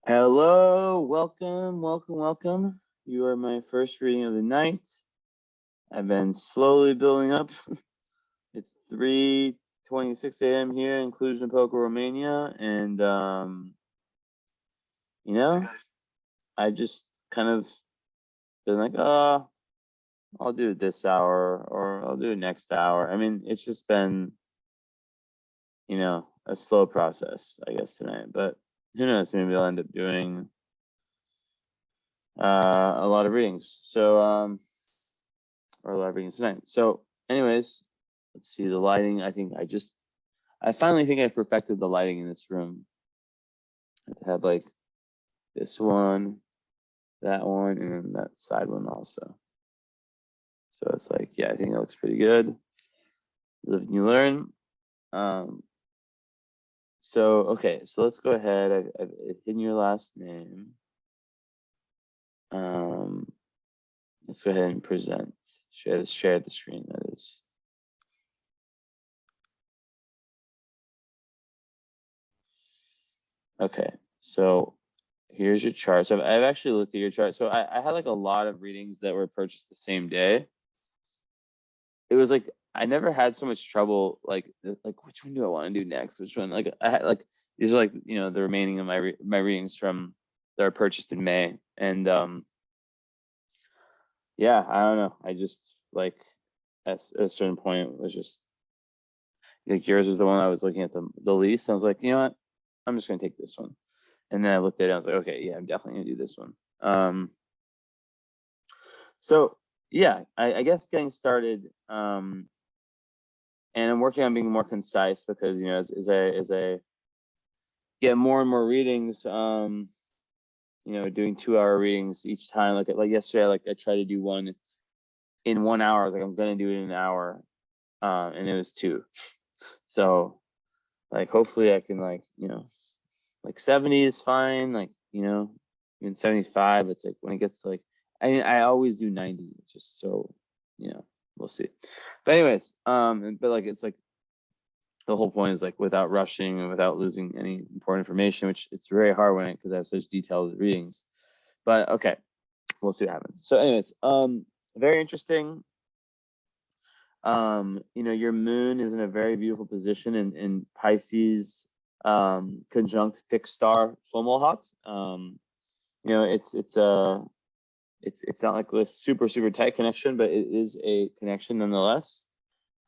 Hello, welcome. You are my first reading of the night. I've been slowly building up. It's 3:26 a.m. here in Cluj-Napoca, Romania, and I just kind of been like, oh, I'll do it this hour or I'll do it next hour. I mean, it's just been, a slow process, I guess, tonight. But who knows? Maybe I'll end up doing a lot of readings. So or a lot of readings tonight. So anyways, let's see the lighting. I finally think I perfected the lighting in this room. I have like this one, that one, and then that side one also. So it's like, yeah, I think it looks pretty good. Live and you learn. Okay, so let's go ahead. I've hidden your last name. Let's go ahead and present. Share the screen, that is. Okay, so here's your chart. So I've actually looked at your chart. So I had like a lot of readings that were purchased the same day. It was like I never had so much trouble like which one do I want to do next? Which one? Like I had like these are like the remaining of my readings from that are purchased in May, and yeah, I don't know. I just like at a certain point was just like yours was the one I was looking at the least. I was like, you know what? I'm just gonna take this one. And then I looked at it, I was like, okay, yeah, I'm definitely gonna do this one. So yeah, I guess getting started, and I'm working on being more concise because as I get more and more readings, doing 2-hour readings each time. Like yesterday, I tried to do one in 1 hour. I was like, I'm gonna do it in an hour, and it was 2. So like hopefully I can like 70 is fine, even 75. It's like when it gets to like I always do 90. It's just so we'll see. But anyways, but like it's like the whole point is like without rushing and without losing any important information, which it's very hard because I have such detailed readings. But okay, we'll see what happens. So anyways, very interesting. Your moon is in a very beautiful position in Pisces, conjunct fixed star Fomalhaut. It's not like a super tight connection, but it is a connection nonetheless.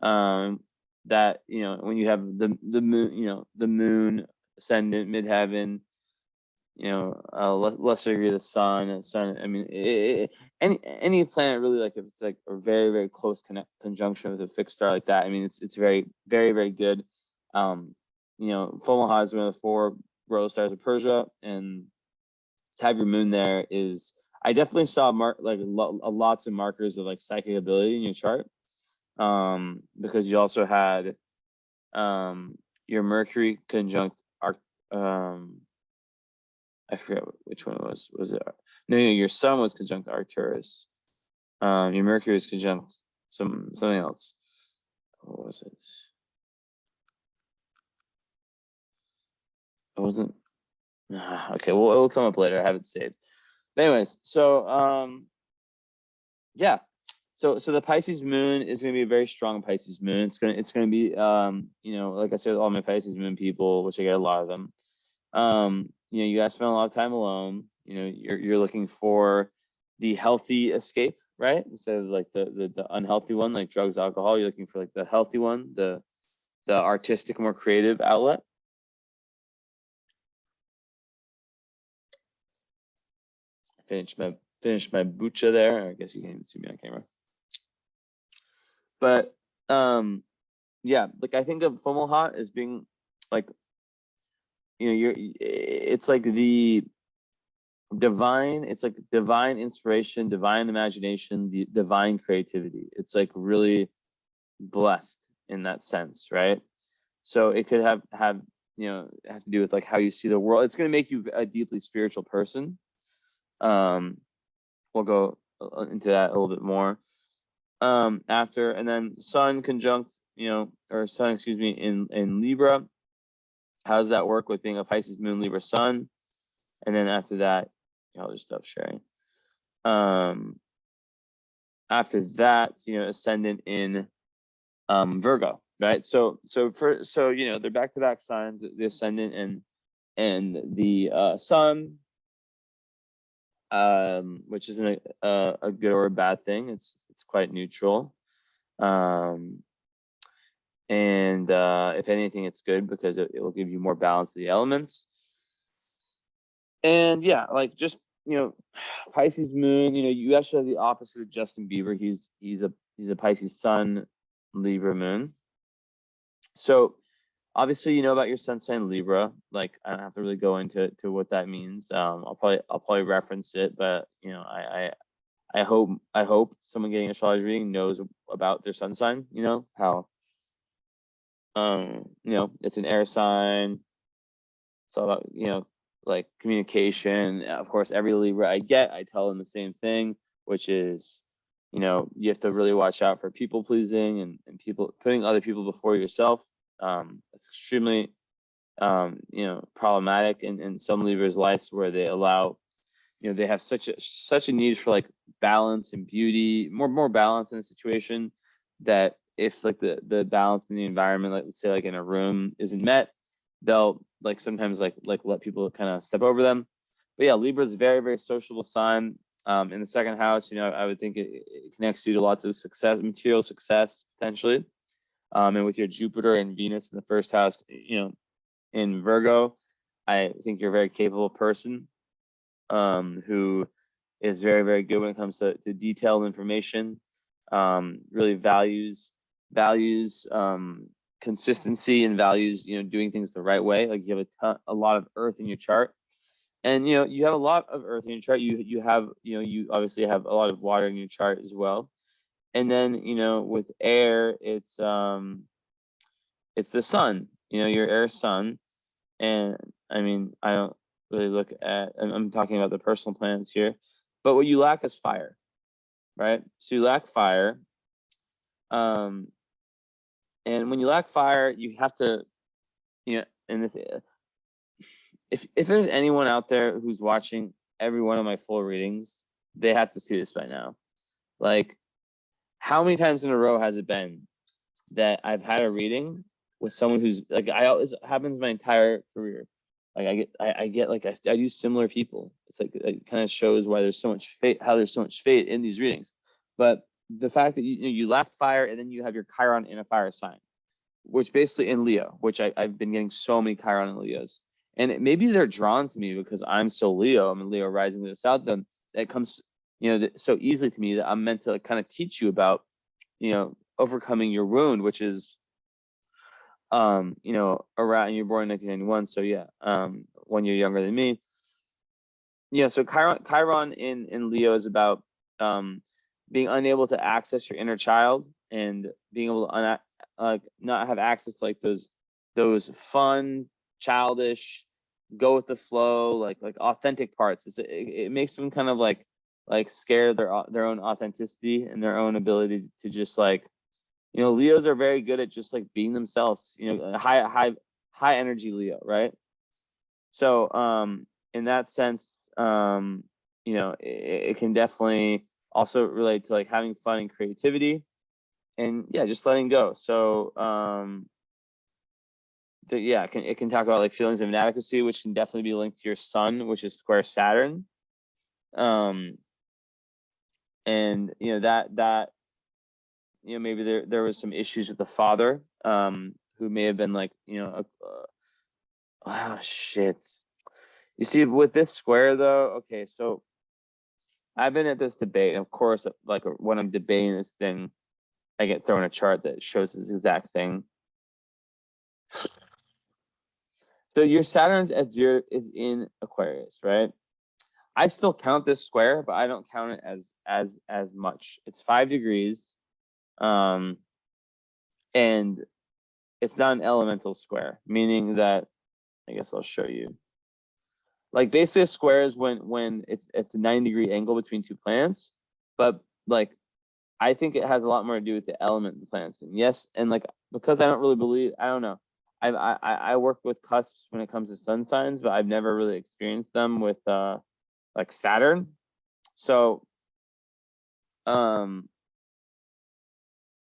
That when you have the moon, the moon ascendant midheaven, lesser degree the sun and sun. I mean, any planet really, like if it's like a very very close conjunction with a fixed star like that. I mean, it's very very good. Fomalhaut is one of the 4 royal stars of Persia, and to have your moon there is, I definitely saw lots of markers of like psychic ability in your chart, because you also had your Mercury conjunct I forget which one it was. Was it? No, your Sun was conjunct Arcturus. Your Mercury was conjunct something else. What was it? It wasn't. Okay, well, it will come up later. I have it saved. But anyways, so yeah. So the Pisces moon is going to be a very strong Pisces moon. It's going to be like I said, all my Pisces moon people, which I get a lot of them. You guys spend a lot of time alone. You're looking for the healthy escape, right? Instead of like the unhealthy one, like drugs, alcohol. You're looking for like the healthy one, the artistic, more creative outlet. Finish my bucha there. I guess you can't even see me on camera. But yeah, like I think of Fomalhaut as being like, it's like the divine, it's like divine inspiration, divine imagination, the divine creativity. It's like really blessed in that sense, right? So it could have to do with like how you see the world. It's going to make you a deeply spiritual person. We'll go into that a little bit more after. And then Sun conjunct, or Sun, excuse me, in Libra. How does that work with being a Pisces moon, Libra sun? And then after that, I'll just stop sharing. After that, ascendant in Virgo, right? So they're back-to-back signs, the ascendant and the sun, which isn't a good or a bad thing. It's quite neutral. And if anything, it's good because it will give you more balance to the elements. And yeah, like just Pisces moon. You actually have the opposite of Justin Bieber. He's a Pisces sun, Libra moon. So obviously, you know about your sun sign Libra. Like I don't have to really go into what that means. I'll probably reference it, but I hope someone getting astrology reading knows about their sun sign. How it's an air sign. It's all about like communication. Of course, every Libra I tell them the same thing, which is you have to really watch out for people pleasing and people putting other people before yourself. It's extremely problematic in some Libras' lives where they allow they have such a need for like balance and beauty, more balance in a situation, that if like the balance in the environment, like let's say like in a room, isn't met, they'll like sometimes like let people kind of step over them. But yeah, Libra is a very, very sociable sign. In the second house, I would think it connects you to lots of success, material success potentially. And with your Jupiter and Venus in the first house, in Virgo, I think you're a very capable person, who is very, very good when it comes to detailed information, really values consistency and values, doing things the right way. Like you have a lot of earth in your chart. And you have a lot of earth in your chart. You have you obviously have a lot of water in your chart as well. And then with air, it's the sun. Your air sun. And I mean, I don't really look at. I'm talking about the personal planets here, but what you lack is fire, right? So you lack fire. And when you lack fire, you have to, and if there's anyone out there who's watching every one of my full readings, they have to see this by now. Like, how many times in a row has it been that I've had a reading with someone who's like, it happens my entire career. Like I do similar people. It's like, it kind of shows why there's so much fate, how there's so much fate in these readings. But the fact that you lack fire, and then you have your Chiron in a fire sign, which basically in Leo, which I've been getting so many Chiron and Leos. And maybe they're drawn to me because I'm so Leo. I'm a Leo rising to the south. Then that comes, so easily to me that I'm meant to like kind of teach you about, overcoming your wound, which is, around, you're born in 1991. So yeah, 1 year younger than me. Yeah. So Chiron in Leo is about being unable to access your inner child and being able to not have access to like those fun, childish, go with the flow, like authentic parts. It makes them kind of like scare their own authenticity and their own ability to just like, Leos are very good at just like being themselves, high energy Leo, right? So in that sense, it can definitely also relate to like having fun and creativity, and yeah, just letting go. So it can talk about like feelings of inadequacy, which can definitely be linked to your sun, which is square Saturn. And that maybe there was some issues with the father, who may have been like, oh shit. You see, with this square though, okay, so I've been at this debate, and of course, like when I'm debating this thing, I get thrown a chart that shows this exact thing. So your Saturn's S0 is in Aquarius, right? I still count this square, but I don't count it as much. It's 5 degrees, and it's not an elemental square, meaning that, I guess I'll show you. Like basically a square is when it's a 90-degree angle between two planets, but like I think it has a lot more to do with the element of the planets. And yes, and like because I don't really believe, I don't know. I work with cusps when it comes to sun signs, but I've never really experienced them with like Saturn. So you know,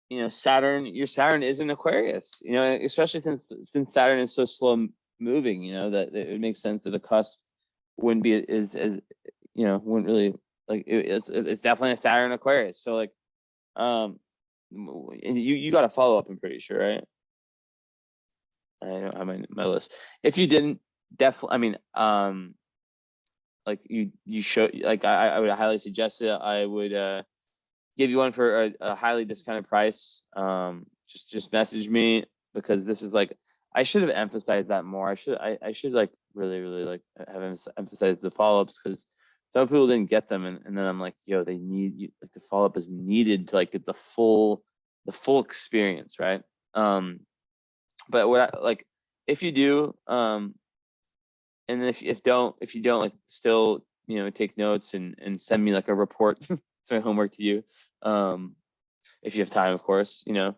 your Saturn is in Aquarius, you know, especially since Saturn is so slow moving, you know, that it makes sense that the cusp wouldn't be as you know, wouldn't really like it's definitely a Saturn Aquarius. So like you got to follow up, I'm pretty sure, right? I don't have my list. If you didn't, definitely, I mean, like you should, like I would highly suggest it. I would give you one for a highly discounted price. Just message me, because this is like, I should have emphasized that more. I should like really like have emphasized the follow-ups, because some people didn't get them, and then I'm like, yo, they need, like, the follow-up is needed to like get the full experience, right? But what I, like, if you do, and if you don't like, still, you know, take notes and send me like a report. It's my homework to you, if you have time, of course, you know.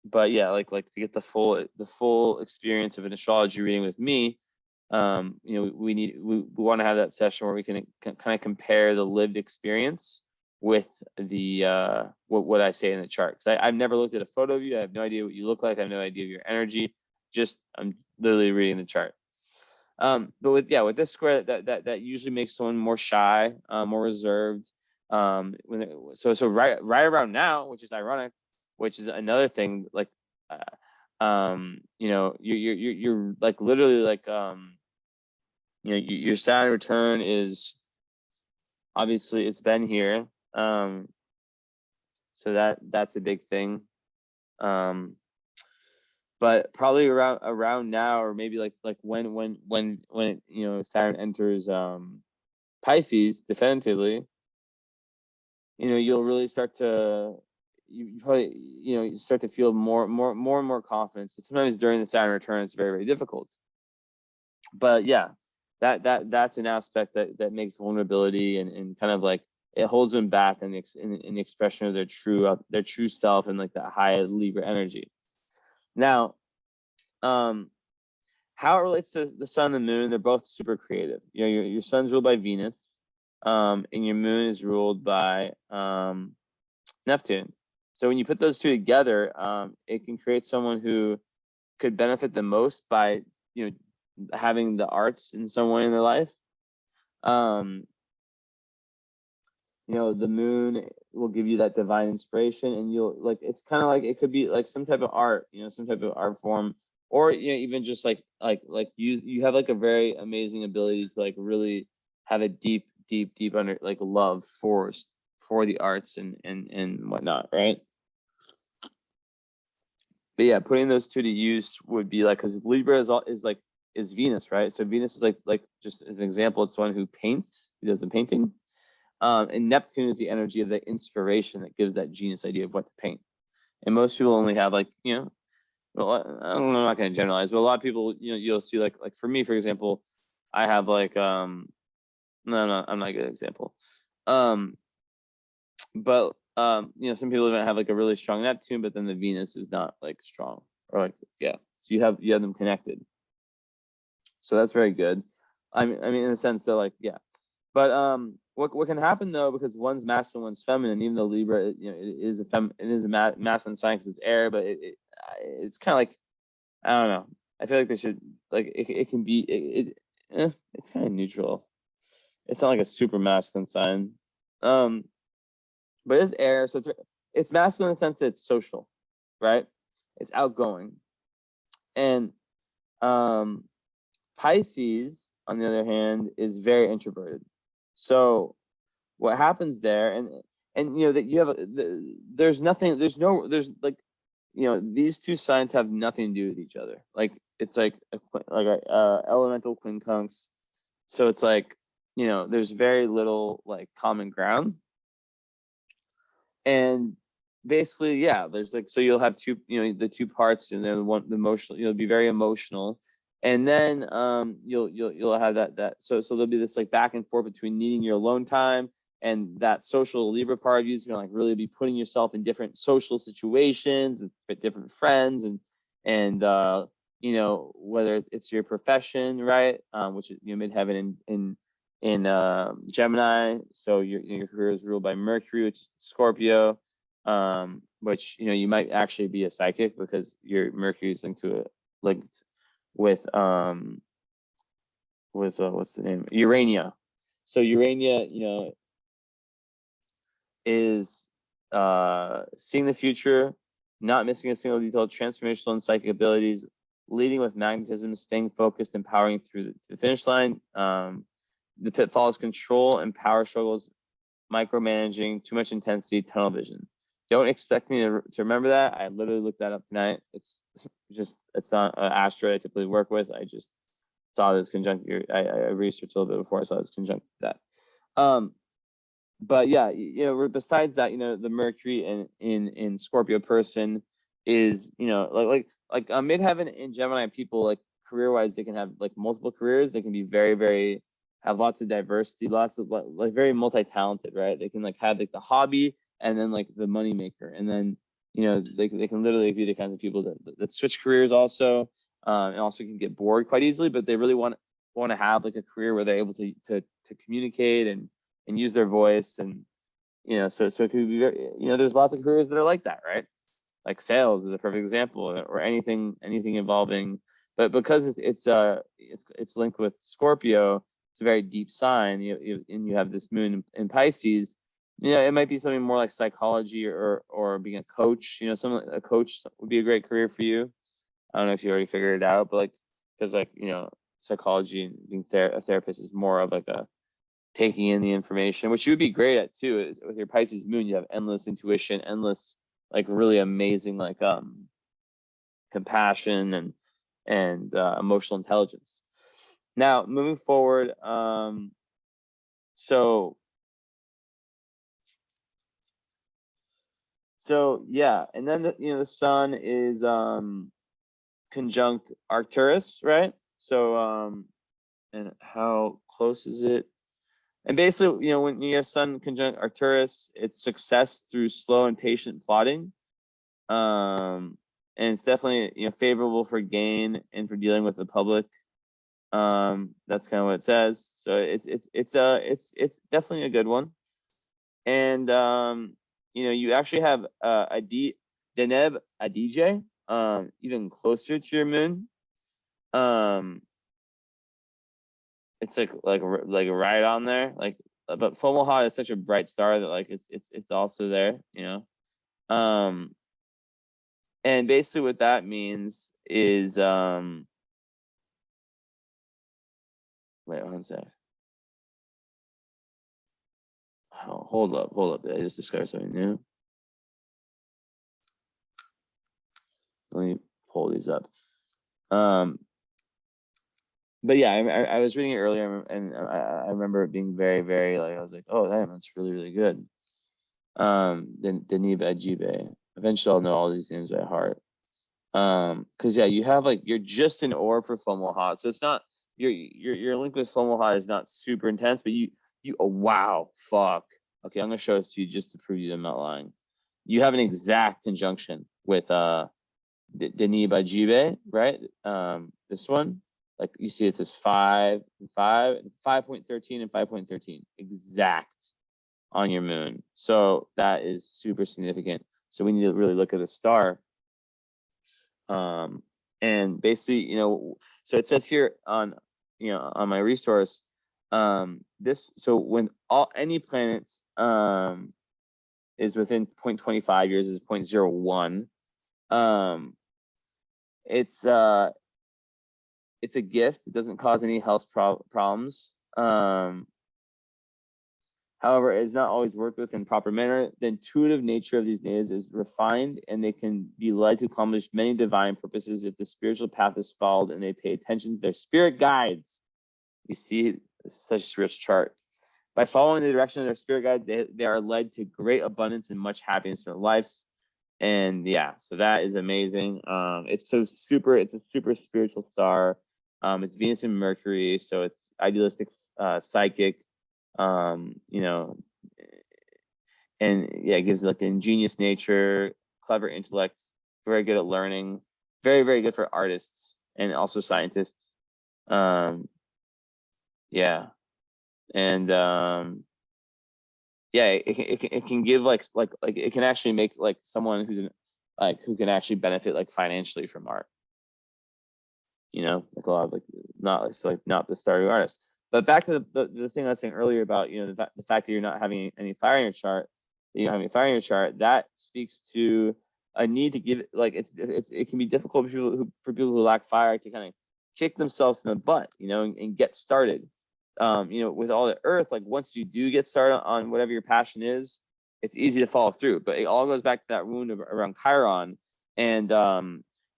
But yeah, like to get the full experience of an astrology reading with me, you know, we want to have that session where we can kind of compare the lived experience with the what I say in the chart, because I've never looked at a photo of you. I have no idea what you look like. I have no idea of your energy. Just, I'm literally reading the chart. But with this square, that usually makes someone more shy, more reserved. So right around now, which is ironic, which is another thing, like, you know, you're like literally like, you know, your Saturn return is, obviously it's been here. So that's a big thing. But probably around now, or maybe like when you know, Saturn enters Pisces definitively, you know, you'll really start to, you probably, you know, you start to feel more and more confidence. But sometimes during the Saturn return, it's very difficult. But yeah, that's an aspect that makes vulnerability and kind of like, it holds them back in the expression of their true self, and like that high Libra energy. Now, how it relates to the sun and the moon, they're both super creative. You know, your sun's ruled by Venus, and your moon is ruled by Neptune. So when you put those two together, it can create someone who could benefit the most by, you know, having the arts in some way in their life. You know, the moon will give you that divine inspiration, and you'll like, it's kind of like, it could be like some type of art, you know, some type of art form, or, you know, even just like you have like a very amazing ability to like really have a deep under like love for the arts and whatnot, right? But yeah, putting those two to use would be like, because Libra is Venus, right? So Venus is like just as an example, it's the one who paints, who does the painting. And Neptune is the energy of the inspiration that gives that genius idea of what to paint. And most people only have like, you know, well, I'm not going to generalize, but a lot of people, you know, you'll see like for me, for example, I have like, no, I'm not a good example. But you know, some people even have like a really strong Neptune, but then the Venus is not like strong, or like, yeah. So you have them connected. So that's very good. I mean, in a sense, they're like, yeah. But what can happen though, because one's masculine, one's feminine, even though Libra, you know, it is a masculine sign because it's air, but it's kind of like, I don't know. I feel like they should, like, it can be, it's kind of neutral. It's not like a super masculine sign. But it's air, so it's masculine in the sense that it's social, right? It's outgoing. And Pisces, on the other hand, is very introverted. So what happens there, and you know, that you have there's like, you know, these two signs have nothing to do with each other. Like, it's like a elemental quincunx. So it's like, you know, there's very little like common ground. And basically, yeah, there's like, so you'll have two, you know, the two parts, and then the emotional, you'll be very emotional, and then you'll have that so there'll be this like back and forth between needing your alone time, and that social Libra part of you is gonna like really be putting yourself in different social situations with different friends, and and you know, whether it's your profession, right, which is, you know, midheaven in Gemini, so your career is ruled by Mercury, which is Scorpio, which, you know, you might actually be a psychic because your Mercury is linked with what's the name, Urania. So Urania, you know, is seeing the future, not missing a single detail, transformational and psychic abilities, leading with magnetism, staying focused, empowering through the finish line. The pitfalls: control and power struggles, micromanaging, too much intensity, tunnel vision. Don't expect me to remember that. I literally looked that up tonight. It's not an asteroid I typically work with. I just saw this conjunct. I researched a little bit before I saw this conjunct that. But yeah, you know, besides that, you know, the Mercury in Scorpio person is, you know, like midheaven in Gemini people, like career wise, they can have like multiple careers. They can be very have lots of diversity, lots of like very multi-talented, right? They can like have like the hobby and then like the money maker, and then, you know, they can literally be the kinds of people that switch careers also, and also can get bored quite easily, but they really want to have like a career where they're able to communicate and use their voice, and, you know, so it could be, you know, there's lots of careers that are like that, right? Like sales is a perfect example, or anything involving, but because it's linked with Scorpio, it's a very deep sign. And you have this moon in Pisces. You know, it might be something more like psychology, or being a coach. You know, a coach would be a great career for you. I don't know if you already figured it out, but like, because like, you know, psychology and being a therapist is more of like a taking in the information, which you would be great at too. Is with your Pisces moon, you have endless intuition, endless like really amazing like compassion and emotional intelligence. Now moving forward, so yeah, and then the sun is conjunct Arcturus, right? So and how close is it? And basically, you know, when you have Sun conjunct Arcturus, it's success through slow and patient plotting. And it's definitely, you know, favorable for gain and for dealing with the public. That's kind of what it says. So it's definitely a good one. And you know, you actually have Deneb Adije, even closer to your moon. It's like right on there, like, but Fomalhaut is such a bright star that like it's also there, you know. And basically what that means is wait one sec. Oh, hold up. I just discovered something new. Let me pull these up. But yeah, I was reading it earlier, and I remember it being very like, I was like, oh damn, that's really good. Then Deneb Ajibe. Eventually I'll know all these names by heart. Because yeah, you have like, you're just an orb for Fomalhaut, so it's not your link with Fomalhaut is not super intense, but you oh wow, fuck. Okay, I'm gonna show this to you just to prove you I'm not lying. You have an exact conjunction with Deneb Ajibe, right? This one, like you see, it says 5 and 5 and 5.13 and 5.13 exact on your moon. So that is super significant. So we need to really look at the star. And basically, you know, so it says here on, you know, on my resource, so when any planet is within 0.25 years, is 0.01, it's a gift. It doesn't cause any health problems. However, it is not always worked with in proper manner. The intuitive nature of these natives is refined, and they can be led to accomplish many divine purposes if the spiritual path is followed and they pay attention to their spirit guides. You see, it's such a spiritual chart. By following the direction of their spirit guides, they are led to great abundance and much happiness in their lives. And yeah, so that is amazing. It's a super spiritual star. It's Venus and Mercury, so it's idealistic, psychic, you know, and yeah, it gives like an ingenious nature, clever intellect, very good at learning. very, very good for artists and also scientists. Yeah. And yeah, it can give like it can actually make like someone who's who can actually benefit like financially from art. You know, like a lot of not the starting artist. But back to the thing I was saying earlier about, you know, the fact that you're not having any fire in your chart, that you don't have any fire in your chart, that speaks to a need to give, like, it can be difficult for people who lack fire to kind of kick themselves in the butt, you know, and get started. You know, with all the earth, like once you do get started on whatever your passion is, it's easy to follow through. But it all goes back to that wound around Chiron, and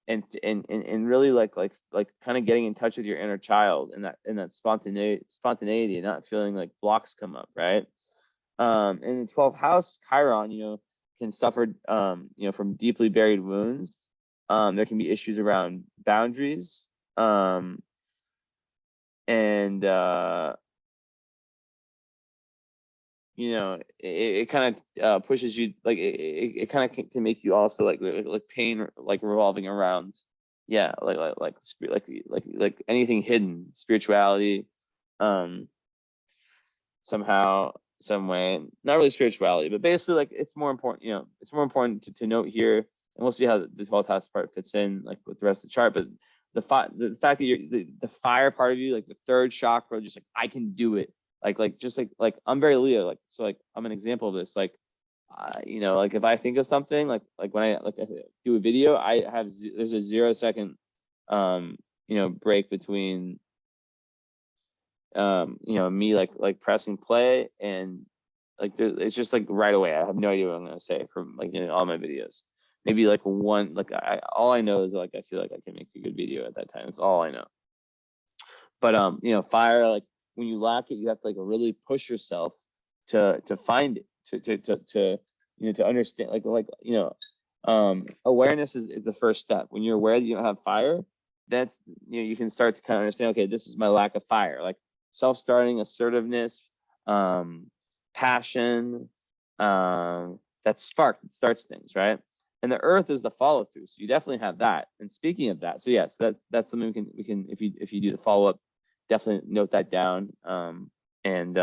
and really like kind of getting in touch with your inner child, and that spontaneity and not feeling like blocks come up, right? In the 12th house, Chiron, you know, can suffer you know, from deeply buried wounds. There can be issues around boundaries, and you know, it kind of pushes you, like it kind of can make you also like pain, like revolving around, yeah, like anything hidden, spirituality, somehow, some way, not really spirituality, but basically like it's more important, you know, it's more important to note here, and we'll see how the 12th house part fits in like with the rest of the chart. But the fact that you're the fire part of you, like the third chakra, just like I can do it, just like I'm very Leo, like, so like I'm an example of this, like you know, like if I think of something, like when I do a video, I have there's a 0 second you know, break between you know, me like pressing play, and like it's just like right away. I have no idea what I'm gonna say from like, you know, all my videos. Maybe like one, like all I know is like I feel like I can make a good video at that time. That's all I know. But you know, fire, like when you lack it, you have to like really push yourself to find it, to you know, to understand, you know, awareness is the first step. When you're aware that you don't have fire, that's, you know, you can start to kind of understand, okay, this is my lack of fire, like self-starting, assertiveness, passion, that spark that starts things, right? And the earth is the follow through, so you definitely have that. And speaking of that, so yes, that's something we can if you do the follow up, definitely note that down, and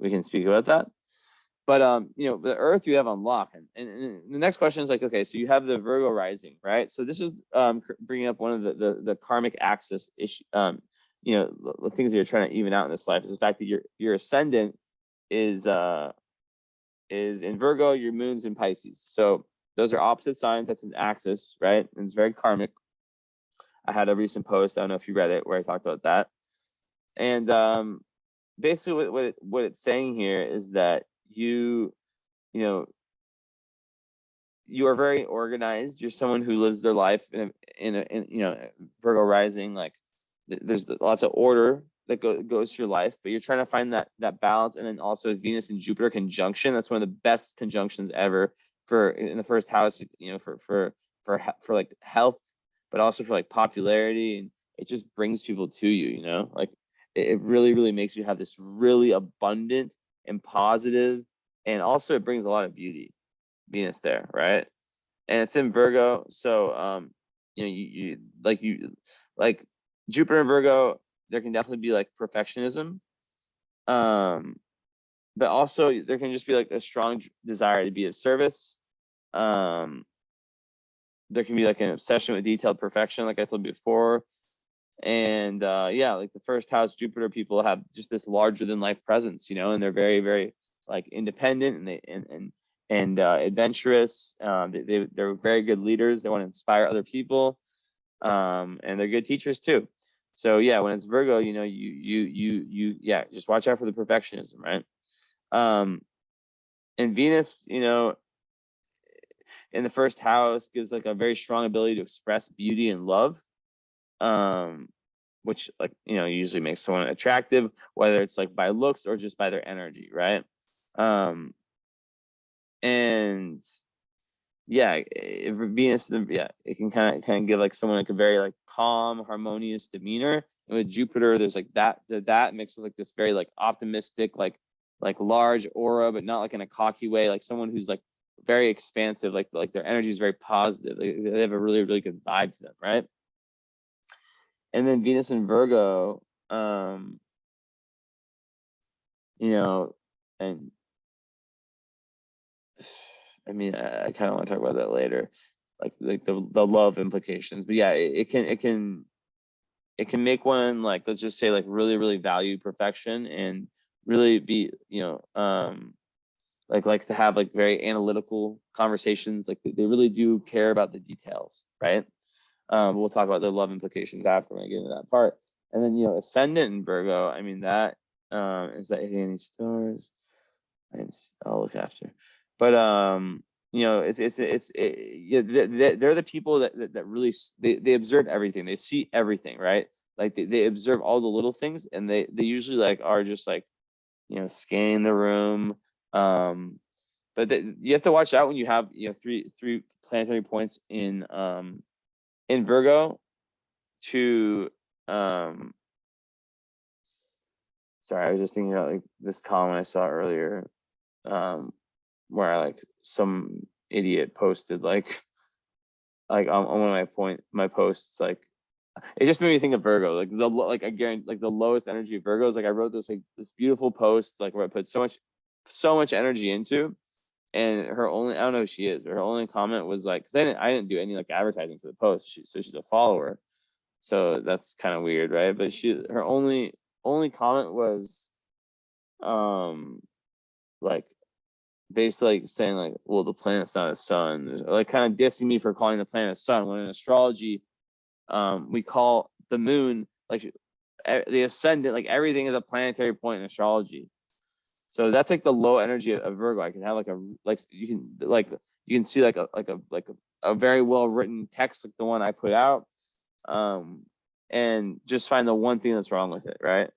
we can speak about that. But you know, the earth you have on lock, and the next question is like, okay, so you have the Virgo rising, right? So this is bringing up one of the karmic axis issue, you know, the things that you're trying to even out in this life is the fact that your ascendant is in Virgo, your moon's in Pisces. So those are opposite signs. That's an axis, right? And it's very karmic. I had a recent post, I don't know if you read it, where I talked about that. And basically what it's saying here is that you know, you are very organized. You're someone who lives their life in you know, Virgo rising, like there's lots of order that goes to your life, but you're trying to find that balance. And then also Venus and Jupiter conjunction, that's one of the best conjunctions ever for in the first house, you know, for like health, but also for like popularity, and it just brings people to you, you know, like it really makes you have this really abundant and positive, and also it brings a lot of beauty, Venus there, right? And it's in Virgo, so you know, you like Jupiter and Virgo, there can definitely be like perfectionism, but also there can just be like a strong desire to be of service. There can be like an obsession with detailed perfection, like I told before. And yeah, like the first house Jupiter people have just this larger than life presence, you know, and they're very like independent, and adventurous. They're very good leaders. They want to inspire other people, and they're good teachers too. So yeah, when it's Virgo, you know, you yeah, just watch out for the perfectionism, right? And Venus, you know, in the first house gives like a very strong ability to express beauty and love, which, like, you know, usually makes someone attractive, whether it's like by looks or just by their energy, right? And yeah, if Venus, yeah, it can kind of give like someone like a very like calm, harmonious demeanor. And with Jupiter, there's like that mixed with like this very like optimistic, like large aura, but not like in a cocky way, like someone who's like very expansive, like their energy is very positive. They have a really, really good vibe to them, right? And then Venus in Virgo, you know, and I mean, I kind of want to talk about that later, like the love implications. But yeah, it can make one, like, let's just say, like, really, really value perfection and really be, like to have like very analytical conversations. Like they really do care about the details, right? We'll talk about the love implications after when I get into that part. And then, ascendant in Virgo, I mean, that is that hitting any stars? I'll look after. But they're the people that really they observe everything. They see everything, right? Like they observe all the little things, and they usually like are just like, scanning the room. But you have to watch out when you have three planetary points in Virgo to sorry, I was just thinking about like this column I saw earlier, where like some idiot posted like on one of my posts, like it just made me think of Virgo, like again, like the lowest energy of Virgos. Like I wrote this beautiful post, like where I put so much energy into, and her only, I don't know who she is, but her only comment was like, because I didn't do any like advertising for the post, so she's a follower, so that's kind of weird, right? But her only comment was like basically like saying like, well, the planet's not a sun, like kind of dissing me for calling the planet a sun, when in astrology we call the moon, like the ascendant, like everything is a planetary point in astrology. So that's like the low energy of Virgo. I can have you can see like a very well written text like the one I put out, and just find the one thing that's wrong with it, right?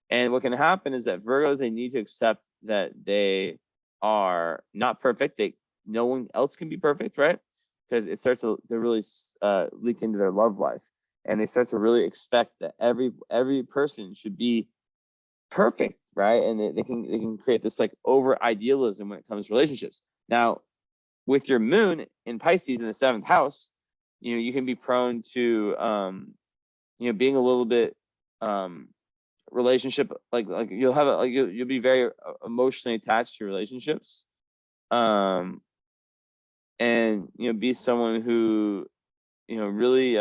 And what can happen is that Virgos, they need to accept that they are not perfect. No one else can be perfect, right? Because it starts to really leak into their love life, and they start to really expect that every person should be perfect, right? And they can create this like over idealism when it comes to relationships. Now, with your moon in Pisces in the 7th house, you can be prone to being a little bit relationship, like you'll have you'll be very emotionally attached to relationships, and be someone who really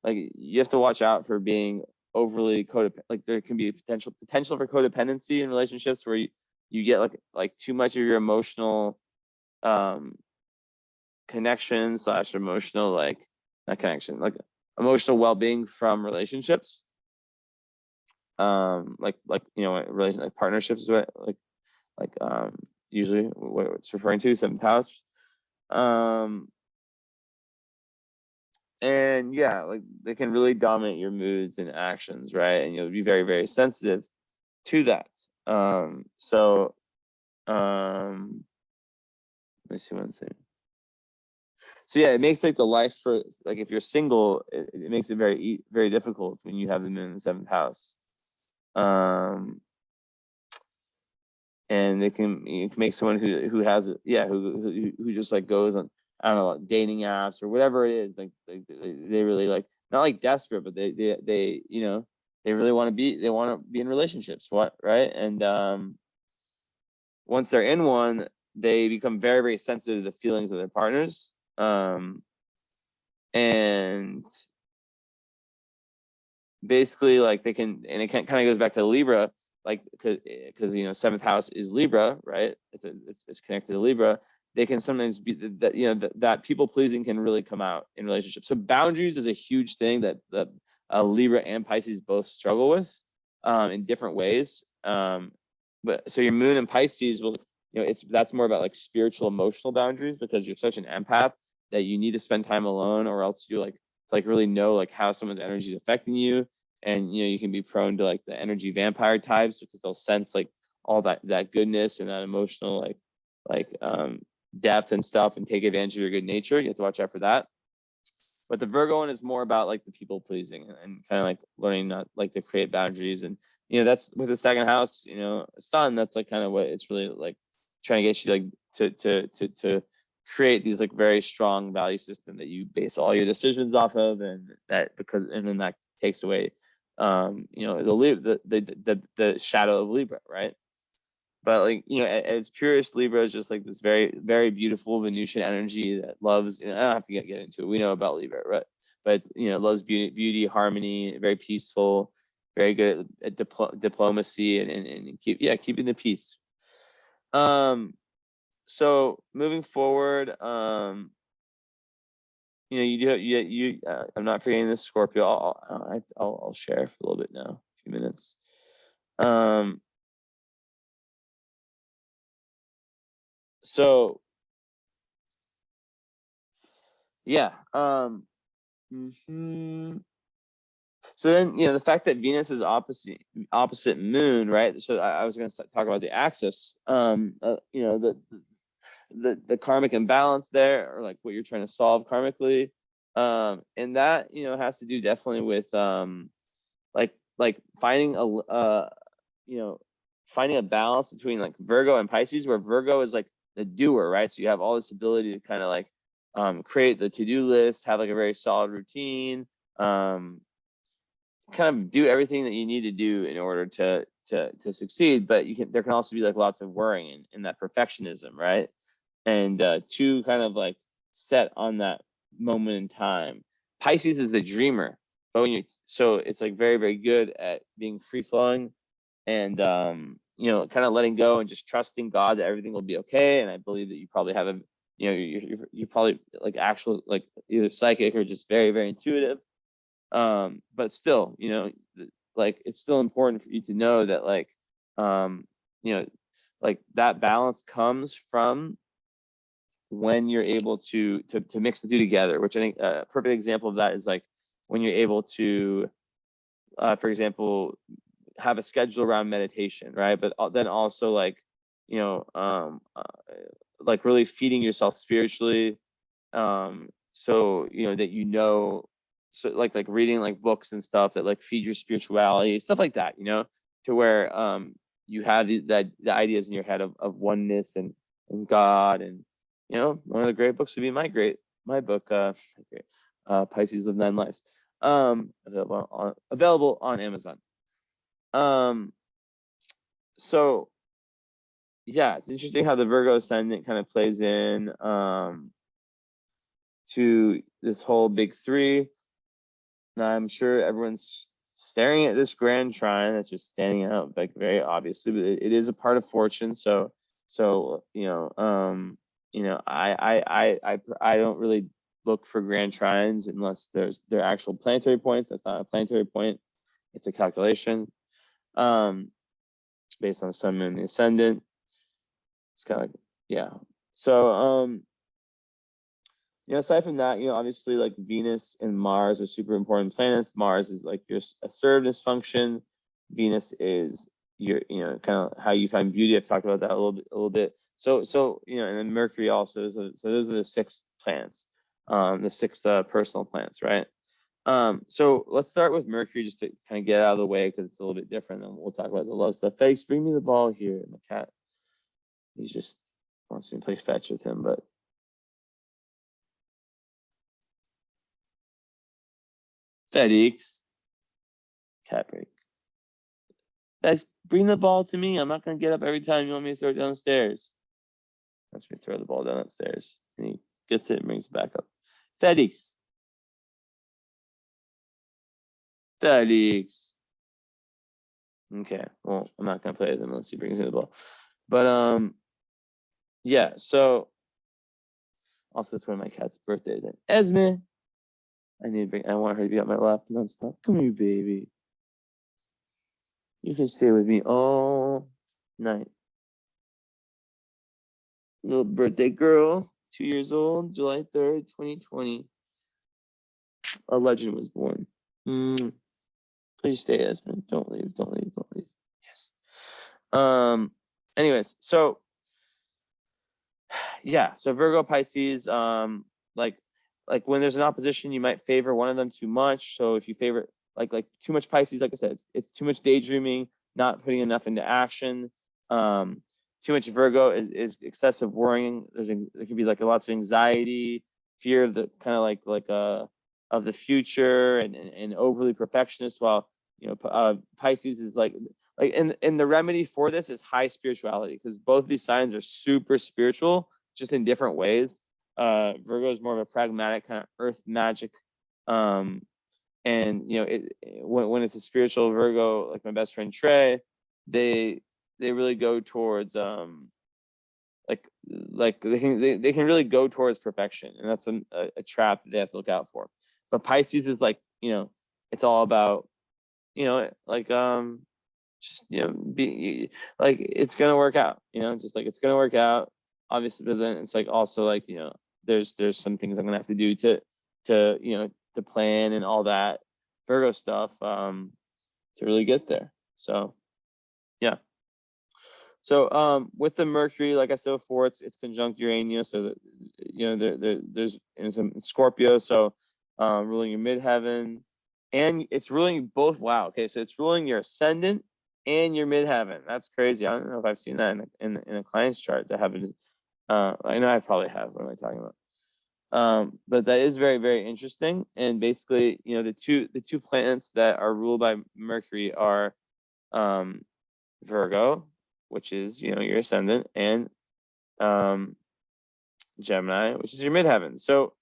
like you have to watch out for being overly codependent. Like there can be potential for codependency in relationships where you get like too much of your emotional connection / emotional, like not connection, like emotional well-being from relationships, relation, like partnerships is what usually what it's referring to, 7th house. And yeah, like they can really dominate your moods and actions, right? And you'll be very, very sensitive to that. Let me see one thing. So yeah, it makes like the life for like if you're single, it makes it very, very difficult when you have the moon in the 7th house. And it can make someone who has who just like goes on, I don't know, dating apps or whatever it is, like they really like, not like desperate, but they really want to be in relationships, right? And once they're in one, they become very, very sensitive to the feelings of their partners, and basically like they can, and it kind of goes back to Libra, like because 7th house is Libra, right? It's connected to Libra. They can sometimes be that people pleasing can really come out in relationships. So boundaries is a huge thing that Libra and Pisces both struggle with in different ways. But so your moon in Pisces will, that's more about like spiritual, emotional boundaries, because you're such an empath that you need to spend time alone, or else you like really know like how someone's energy is affecting you. And you can be prone to like the energy vampire types, because they'll sense like all that goodness and that emotional like depth and stuff, and take advantage of your good nature. You have to watch out for that. But the Virgo one is more about like the people pleasing and kind of like learning not like to create boundaries. And that's with the 2nd house, Sun, that's like kind of what it's really like trying to get you to create these like very strong value system that you base all your decisions off of, and then that takes away the shadow of Libra, right? But like, at its purest, Libra is just like this very, very beautiful Venusian energy that loves, I don't have to get into it. We know about Libra, right? But, loves beauty, harmony, very peaceful, very good at diplomacy and keeping the peace. So moving forward, I'm not forgetting this Scorpio. I'll share for a little bit now, a few minutes. So yeah. So then, the fact that Venus is opposite Moon, right? So I was going to talk about the axis. The karmic imbalance there, or like what you're trying to solve karmically, and that has to do definitely with like finding finding a balance between like Virgo and Pisces, where Virgo is like the doer, right? So you have all this ability to kind of like create the to-do list, have like a very solid routine, kind of do everything that you need to do in order to succeed. But there can also be like lots of worrying and that perfectionism, right? And two kind of like set on that moment in time. Pisces is the dreamer, but so it's like very, very good at being free flowing and kind of letting go and just trusting God that everything will be okay. And I believe that you probably have you're probably like actual like either psychic or just very, very intuitive. But still, like it's still important for you to know that like like that balance comes from when you're able to mix the two together, which I think a perfect example of that is like when you're able to, for example, have a schedule around meditation, right? But then also like, like really feeding yourself spiritually, so that so like reading like books and stuff that like feed your spirituality, stuff like that, to where you have the ideas in your head of oneness and God. And one of the great books would be my book, Pisces Live 9 Lives, available on Amazon. So yeah, it's interesting how the Virgo ascendant kind of plays in to this whole big three. Now I'm sure everyone's staring at this grand trine that's just standing out like very obviously, but it is a part of fortune. So I don't really look for grand trines unless they're actual planetary points. That's not a planetary point, it's a calculation based on the sun, moon, and the ascendant. It's kind of like, yeah. So aside from that, obviously like Venus and Mars are super important planets. Mars is like your assertiveness function. Venus is your, kind of how you find beauty. I've talked about that a little bit. So and then Mercury also. So those are the 6 planets, the 6 personal planets, right? So let's start with Mercury just to kind of get out of the way because it's a little bit different, and we'll talk about the love stuff. Face, bring me the ball here. My cat, he's just wants me to play fetch with him, but FedEx, cat break. Guys, bring the ball to me. I'm not gonna get up every time you want me to throw it downstairs. That's me throw the ball downstairs, and he gets it and brings it back up. FedEx. FedEx. Okay, well, I'm not gonna play with him unless he brings me the ball. But yeah. So also it's one of my cat's birthdays. Esme, I want her to be on my lap nonstop. Come here, baby. You can stay with me all night. Little birthday girl, 2 years old, July 3rd, 2020. A legend was born. Please stay, Esmond. Don't leave. Don't leave. Don't leave. Yes. Anyways, so yeah. So Virgo, Pisces. Like when there's an opposition, you might favor one of them too much. So if you favor like too much Pisces, like I said, it's too much daydreaming, not putting enough into action. too much Virgo is excessive worrying. There can be like lots of anxiety, fear of the kind of like of the future, and overly perfectionist. While Pisces is like and the remedy for this is high spirituality, because both these signs are super spiritual, just in different ways. Virgo is more of a pragmatic kind of earth magic, and when it's a spiritual Virgo, like my best friend Trey, they really go towards like they can really go towards perfection, and that's a trap that they have to look out for. But Pisces is like, it's all about, like just be like, it's gonna work out, just like it's gonna work out, obviously. But then it's like also like, there's some things I'm gonna have to do to plan and all that Virgo stuff, to really get there. So yeah. So with the Mercury, like I said before, it's conjunct Uranus, so that, there's some Scorpio, so ruling your midheaven, and it's ruling both. Wow. Okay, so it's ruling your ascendant and your midheaven. That's crazy. I don't know if I've seen that in a client's chart that happens. I know I probably have. What am I talking about? But that is very, very interesting. And basically, the two planets that are ruled by Mercury are Virgo, which is your ascendant, and Gemini, which is your midheaven. So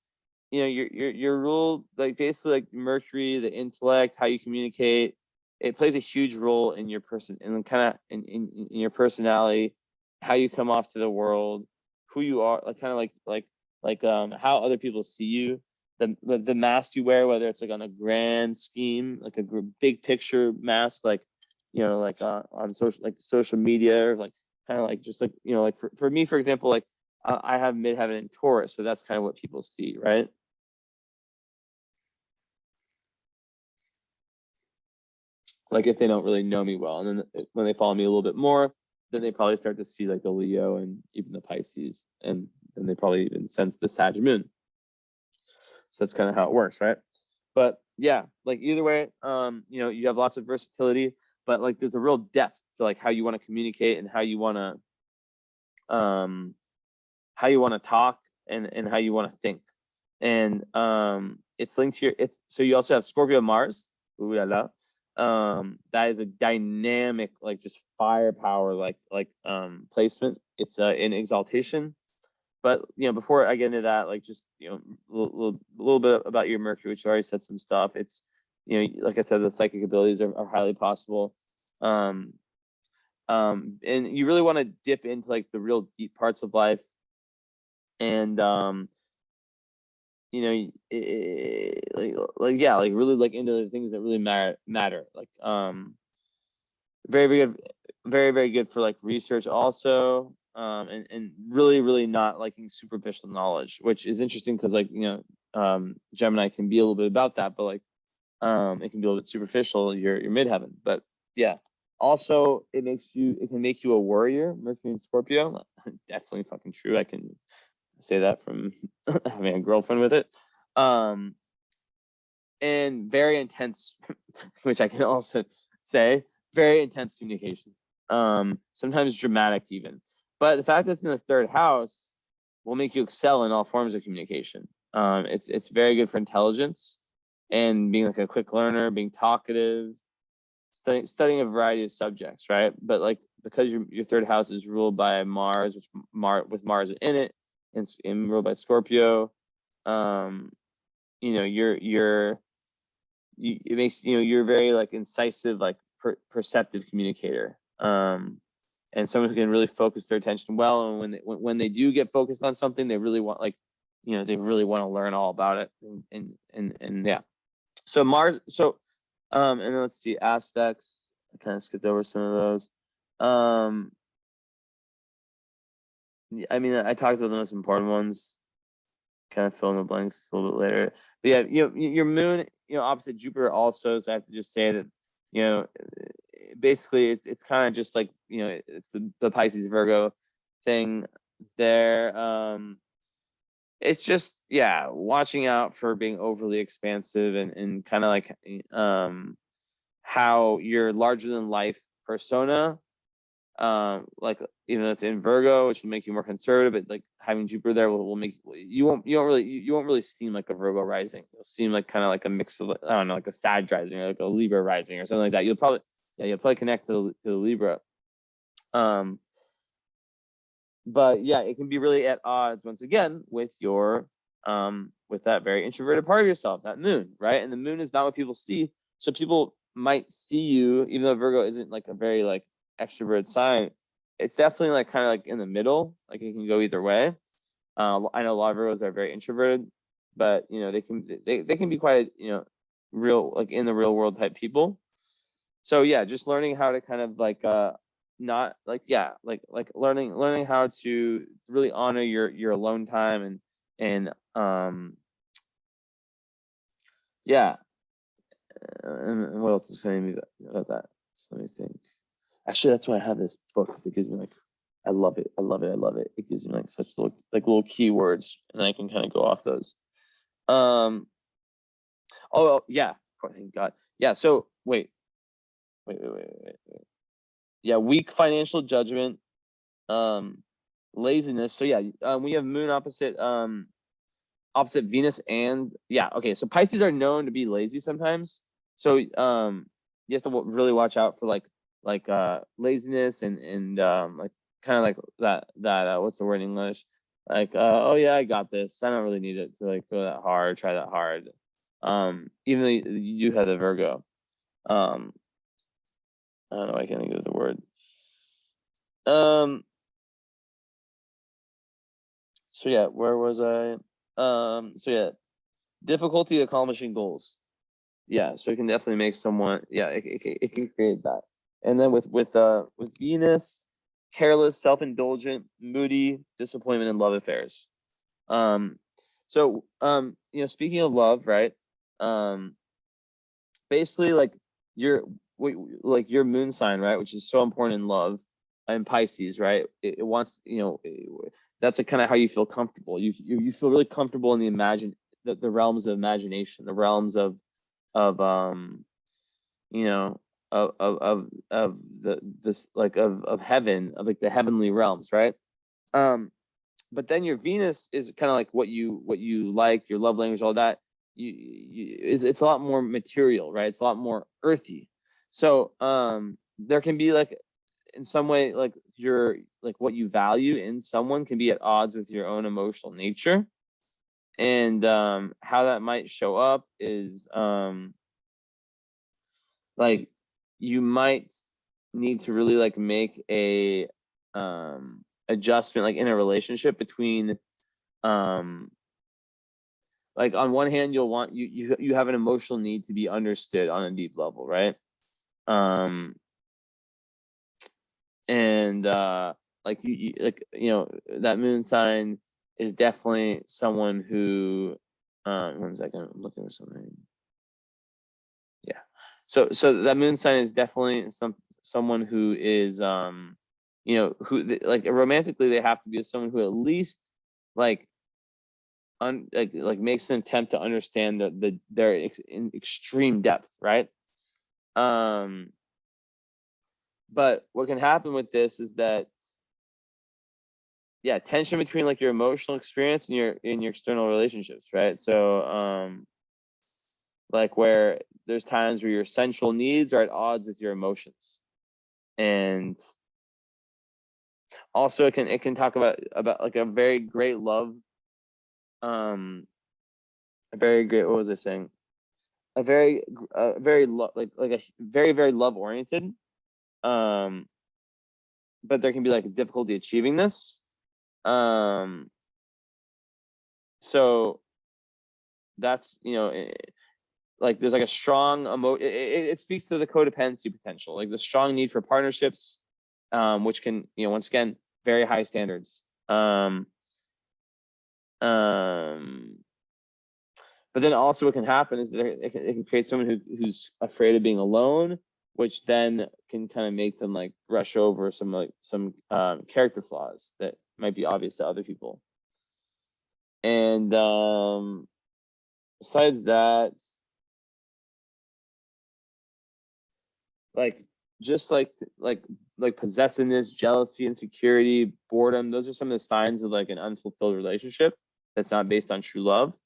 you're ruled, like, basically like Mercury, the intellect, how you communicate. It plays a huge role in your person, and kind of in your personality, how you come off to the world, who you are, like kind of like how other people see you, the mask you wear, whether it's like on a grand scheme, like a big picture mask, like like on social media, or like kind of like just like like for me, for example, like I have midheaven in Taurus, so that's kind of what people see, right? Like if they don't really know me well, and then when they follow me a little bit more, then they probably start to see like the Leo and even the Pisces, and then they probably even sense the Sag moon. So that's kind of how it works, right? But yeah, like either way, you have lots of versatility, but like there's a real depth to like how you want to communicate, and how you want to talk, and how you want to think. And it's linked to so you also have Scorpio Mars. Ooh la la. That is a dynamic, like just firepower, like placement. It's in exaltation. But before I get into that, like just a little bit about your Mercury, which I already said some stuff. It's like I said, the psychic abilities are highly possible. And you really want to dip into like the real deep parts of life, and like really like into the things that really matter, like very, very good, very, very good for like research also, and really, really not liking superficial knowledge, which is interesting because like Gemini can be a little bit about that, but like it can be a little bit superficial, your midheaven. But yeah, also it can make you a warrior, Mercury and Scorpio. Definitely fucking true. I can say that from having a girlfriend with it. And very intense, which I can also say, very intense communication. Sometimes dramatic even. But the fact that it's in the third house will make you excel in all forms of communication. It's very good for intelligence and being like a quick learner, being talkative, studying a variety of subjects, right? But like because your third house is ruled by Mars, with Mars in it, and ruled by Scorpio, it makes you're very like incisive, like perceptive communicator, and someone who can really focus their attention well. And when they do get focused on something, they really want they really want to learn all about it, and yeah. So Mars, and then let's see aspects. I kind of skipped over some of those. I mean, I talked about the most important ones. Kind of fill in the blanks a little bit later. But yeah, your moon, opposite Jupiter also. So I have to just say that, basically it's kind of just like, it's the Pisces Virgo thing there. It's just, yeah, watching out for being overly expansive, and kind of like how your larger than life persona like even though it's in Virgo, which will make you more conservative, but like having Jupiter there will make you won't really seem like a Virgo rising. You'll seem like kind of like a mix of, I don't know, like a Sag rising or like a Libra rising or something like that. You'll probably connect to the Libra. But yeah, it can be really at odds once again with your with that very introverted part of yourself, that moon, right? And the moon is not what people see. So people might see you, even though Virgo isn't like a very like extrovert sign, it's definitely like kind of like in the middle. Like it can go either way. I know a lot of Virgos are very introverted, but you know, they can be quite, you know, real, like in the real world type people. So yeah, just learning how to kind of like not like, yeah, like learning how to really honor your alone time and yeah. And what else is going to be about that? So let me think. Actually, that's why I have this book, because it gives me like, I love it. It gives me like such little keywords, and I can kind of go off those. Oh yeah, thank God. Yeah. So wait. Yeah, weak financial judgment, laziness. So yeah, we have moon opposite Venus, and yeah, okay. So Pisces are known to be lazy sometimes. So you have to really watch out for like laziness and like kind of like that what's the word in English? Like oh yeah, I got this. I don't really need it to like go that hard, try that hard. Even though you do have the Virgo. I don't know, I can't think of the word. So yeah, where was I? So yeah, difficulty accomplishing goals. Yeah, so it can definitely make someone, yeah, it can create that. And then with Venus, careless, self-indulgent, moody, disappointment in love affairs. So you know, speaking of love, right? Basically like your your moon sign, right, which is so important in love, and Pisces, right? It wants, you know, that's like kind of how you feel comfortable. You feel really comfortable in the realms of imagination, the realms of you know, of of heaven, of like the heavenly realms, right? But then your Venus is kind of like what you like, your love language, all that. It's a lot more material, right? It's a lot more earthy. So there can be like in some way like your like what you value in someone can be at odds with your own emotional nature. And how that might show up is like you might need to really like make a adjustment like in a relationship between like on one hand you'll want you have an emotional need to be understood on a deep level, right? And like you like, you know, that moon sign is definitely someone who 1 second, I'm looking for something. Yeah, so that moon sign is definitely someone who is you know, who like romantically they have to be someone who at least like like makes an attempt to understand their in extreme depth, right? But what can happen with this is that, yeah, tension between like your emotional experience and your external relationships, right? So like where there's times where your sensual needs are at odds with your emotions. And also it can talk about like a very great love, a very great, what was I saying, a very like a very love oriented, but there can be like a difficulty achieving this. So that's, you know, like there's like a strong it speaks to the codependency potential, like the strong need for partnerships, which can, you know, once again, very high standards. But then also what can happen is that it can create someone who's afraid of being alone, which then can kind of make them like brush over some character flaws that might be obvious to other people. And besides that, like just like possessiveness, jealousy, insecurity, boredom. Those are some of the signs of like an unfulfilled relationship that's not based on true love.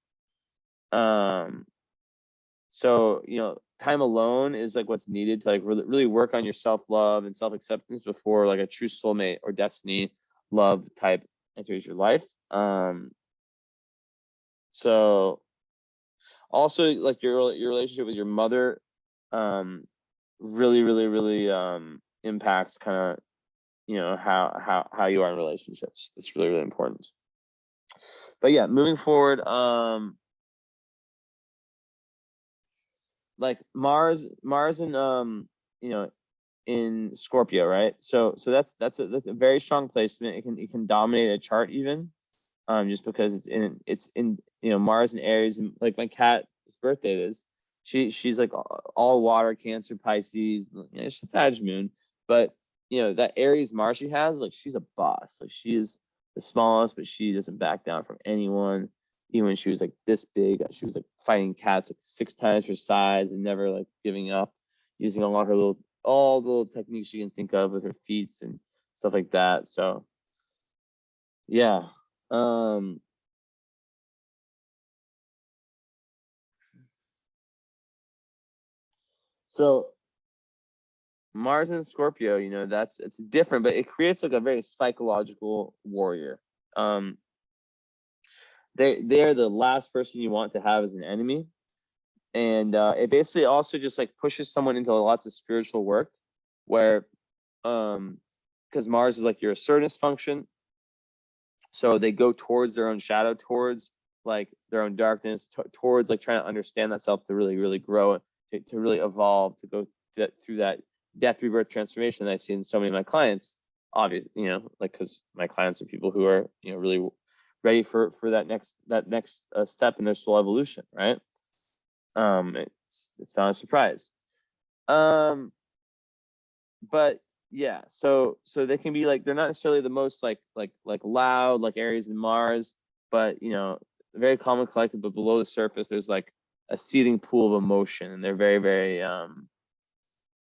So, you know, time alone is like what's needed to like really work on your self-love and self-acceptance before like a true soulmate or destiny love type enters your life. So also like your relationship with your mother really impacts kind of, you know, how you are in relationships. It's really important. But yeah, moving forward, like Mars and you know, in Scorpio, right? So that's a very strong placement. It can dominate a chart even, just because it's in you know, Mars and Aries, and like my cat's birthday is, she's like all water, Cancer, Pisces. You know, it's a Sag moon, but you know, that Aries Mars she has, like she's a boss. Like she is the smallest, but she doesn't back down from anyone. Even when she was like this big, she was like fighting cats like 6 times her size and never like giving up, using all the little techniques you can think of with her feet and stuff like that. So yeah. So Mars and Scorpio, you know, it's different, but it creates like a very psychological warrior. They're the last person you want to have as an enemy. And it basically also just like pushes someone into lots of spiritual work where because Mars is like your assertiveness function. So they go towards their own shadow, towards like their own darkness, towards like trying to understand that self, to really grow, to really evolve, to go through that death, rebirth, transformation that I see in so many of my clients. Obviously, you know, like because my clients are people who are, you know, really ready for that next step in their soul evolution, right? It's not a surprise. But yeah, so they can be like, they're not necessarily the most like loud like Aries and Mars, but you know, very calm and collected. But below the surface, there's like a seething pool of emotion, and they're very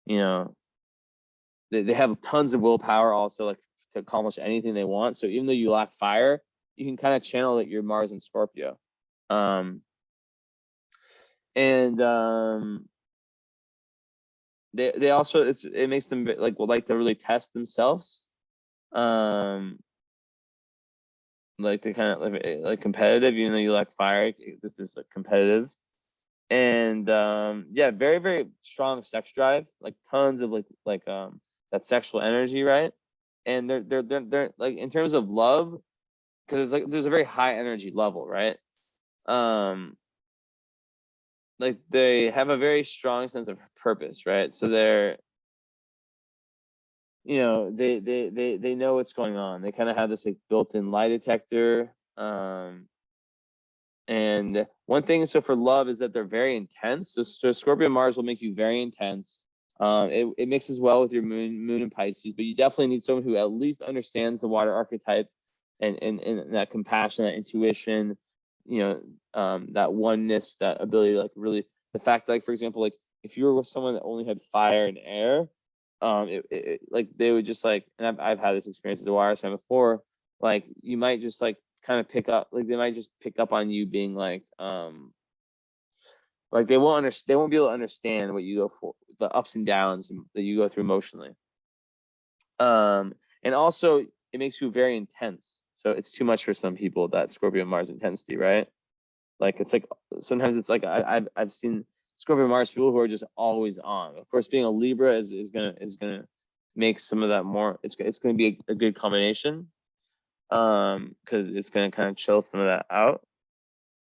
you know, they have tons of willpower also, like to accomplish anything they want. So even though you lack fire, you can kind of channel it your Mars and Scorpio. And they also, it makes them like would like to really test themselves, like they kind of like competitive, even though you lack fire. This is like competitive. And yeah, very strong sex drive, like tons of that sexual energy, right? And they're like, in terms of love, because there's a very high energy level, right? Like they have a very strong sense of purpose, right? So they're, you know, they know what's going on. They kind of have this like built-in lie detector. And one thing, so for love, is that they're very intense. So Scorpio Mars will make you very intense. It mixes well with your moon and Pisces, but you definitely need someone who at least understands the water archetype, and that compassion, that intuition, you know, that oneness, that ability to like really, the fact that, like, for example, like if you were with someone that only had fire and air, like they would just like, and I've had this experience as a water sign before, like you might just like kind of pick up, like they might just pick up on you being like they won't be able to understand what you go for, the ups and downs that you go through emotionally. And also it makes you very intense. So it's too much for some people, that Scorpio Mars intensity, right? Like it's like sometimes it's like I've seen Scorpio Mars people who are just always on. Of course, being a Libra is gonna make some of that more. It's gonna be a good combination, because it's gonna kind of chill some of that out.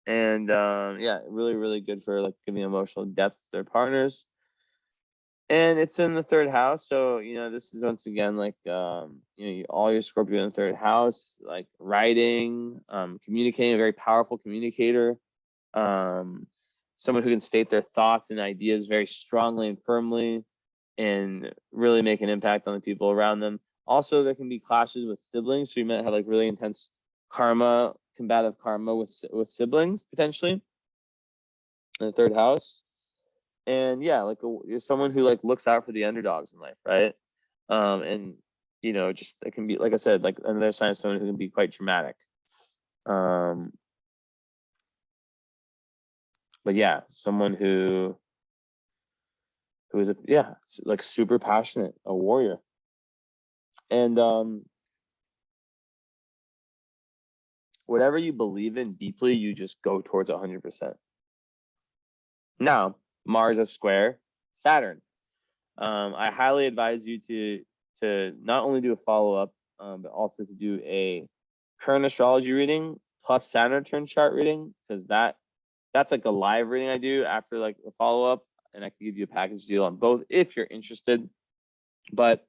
And yeah, really good for like giving emotional depth to their partners. And it's in the third house, so you know, this is once again like you know, all your Scorpio in the third house, like writing, communicating, a very powerful communicator, someone who can state their thoughts and ideas very strongly and firmly, and really make an impact on the people around them. Also, there can be clashes with siblings, so you might have like really intense combative karma with siblings potentially in the third house. And yeah, like you're someone who like looks out for the underdogs in life, right? And just it can be, like I said, like another sign of someone who can be quite dramatic. But yeah, someone who is like super passionate, a warrior. And whatever you believe in deeply, you just go towards 100%. Now, Mars is square Saturn. I highly advise you to not only do a follow-up, but also to do a current astrology reading plus Saturn return chart reading, because that's like a live reading I do after like the follow-up, and I can give you a package deal on both if you're interested. But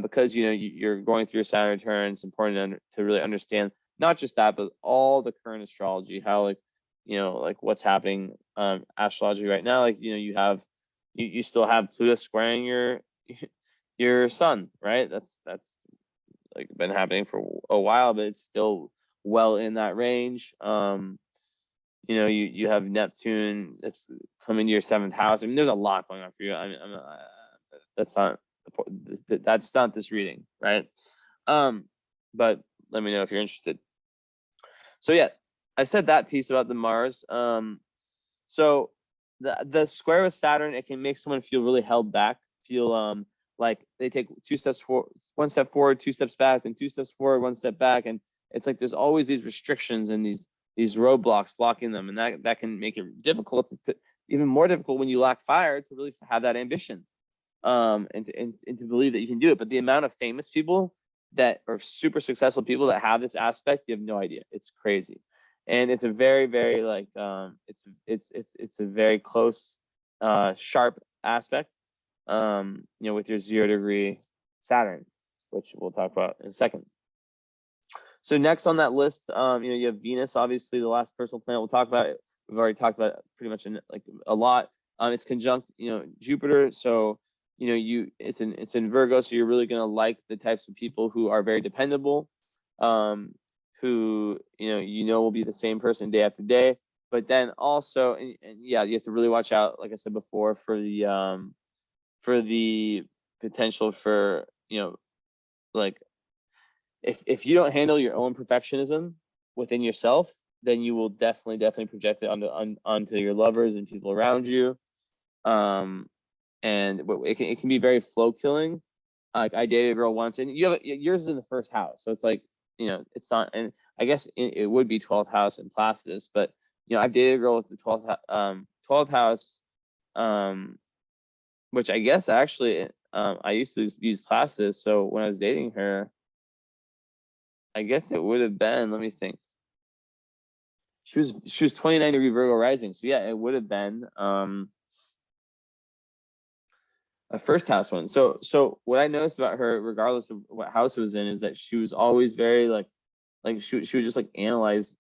because you're going through your Saturn return, it's important to really understand not just that, but all the current astrology, how like what's happening astrology right now. Like you still have Pluto squaring your sun, right? That's like been happening for a while, but it's still well in that range. You have Neptune that's coming to your 7th house. I mean, there's a lot going on for you. I mean, that's not this reading, right? But let me know if you're interested. So yeah, I've said that piece about the Mars. So the square with Saturn, it can make someone feel really held back, feel like they take 2 steps forward, 1 step forward, 2 steps back, and 2 steps forward, 1 step back, and it's like there's always these restrictions and these roadblocks blocking them, and that can make it difficult, even more difficult when you lack fire to really have that ambition, and to believe that you can do it. But the amount of famous people that are super successful people that have this aspect, you have no idea. It's crazy. And it's a very, very like it's a very close, sharp aspect, with your 0-degree Saturn, which we'll talk about in a second. So next on that list, you have Venus, obviously the last personal planet we'll talk about. We've already talked about it pretty much like a lot. It's conjunct, Jupiter, so it's in Virgo, so you're really gonna like the types of people who are very dependable, who will be the same person day after day. But then also, and yeah, you have to really watch out, like I said before, for the potential for like if you don't handle your own perfectionism within yourself, then you will definitely project it onto your lovers and people around you. And it can be very flow killing. Like I dated a girl once, and yours is in the 1st house, so it's like it's not, and I guess it would be 12th house in Placidus, but I've dated a girl with the 12th house, which I guess actually I used to use Placidus, so when I was dating her, I guess it would have been, let me think. She was 29-degree Virgo rising, so yeah, it would have been a 1st house one. So what I noticed about her, regardless of what house it was in, is that she was always very like she would just like analyze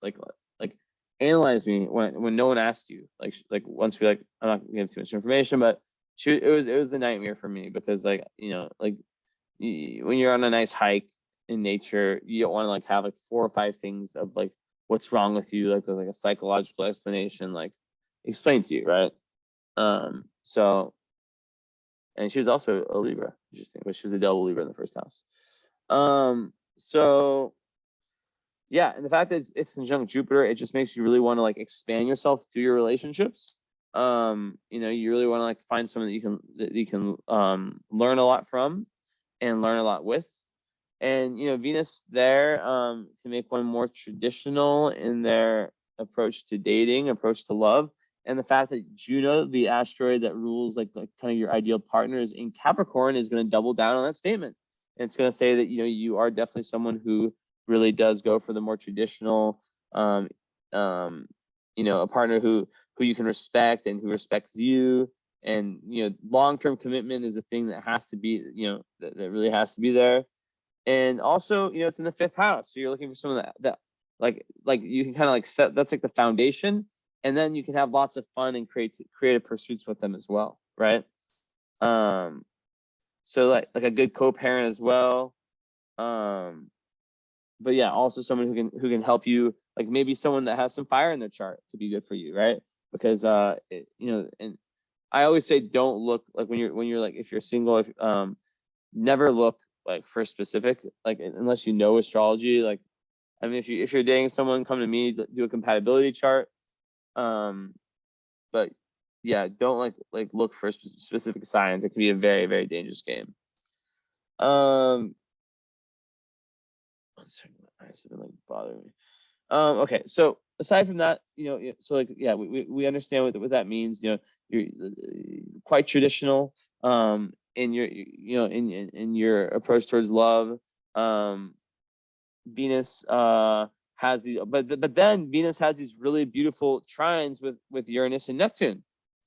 analyze me when no one asked you. Like once we like, I'm not gonna give too much information, but it was the nightmare for me, because like when you're on a nice hike in nature, you don't want to like have like 4 or 5 things of like what's wrong with you, like a psychological explanation like explained to you, right? So, and she was also a Libra, interesting, but she was a double Libra in the 1st house. So yeah, and the fact that it's conjunct Jupiter, it just makes you really want to like expand yourself through your relationships. You really want to like find someone that you can learn a lot from and learn a lot with. And Venus there can make one more traditional in their approach to dating, approach to love. And the fact that Juno, the asteroid that rules like kind of your ideal partner, is in Capricorn, is going to double down on that statement. And it's going to say that you are definitely someone who really does go for the more traditional, a partner who you can respect and who respects you. And long-term commitment is a thing that has to be, that really has to be there. And also, it's in the 5th house, so you're looking for someone that like you can kind of like set, that's like the foundation, and then you can have lots of fun and creative pursuits with them as well, right? So like a good co-parent as well. But yeah, also someone who can help you, like maybe someone that has some fire in their chart could be good for you, right? Because and I always say don't look like when you're like, if you're single, if never look like for specific, like unless you know astrology. Like, I mean, if you're dating someone, come to me, do a compatibility chart. But yeah, don't like look for specific signs. It can be a very, very dangerous game. One second, eyes have been like bothering me. Okay, so aside from that, so like, yeah, we understand what that means. You're quite traditional in your in your approach towards love. Venus has these, but then Venus has these really beautiful trines with Uranus and Neptune.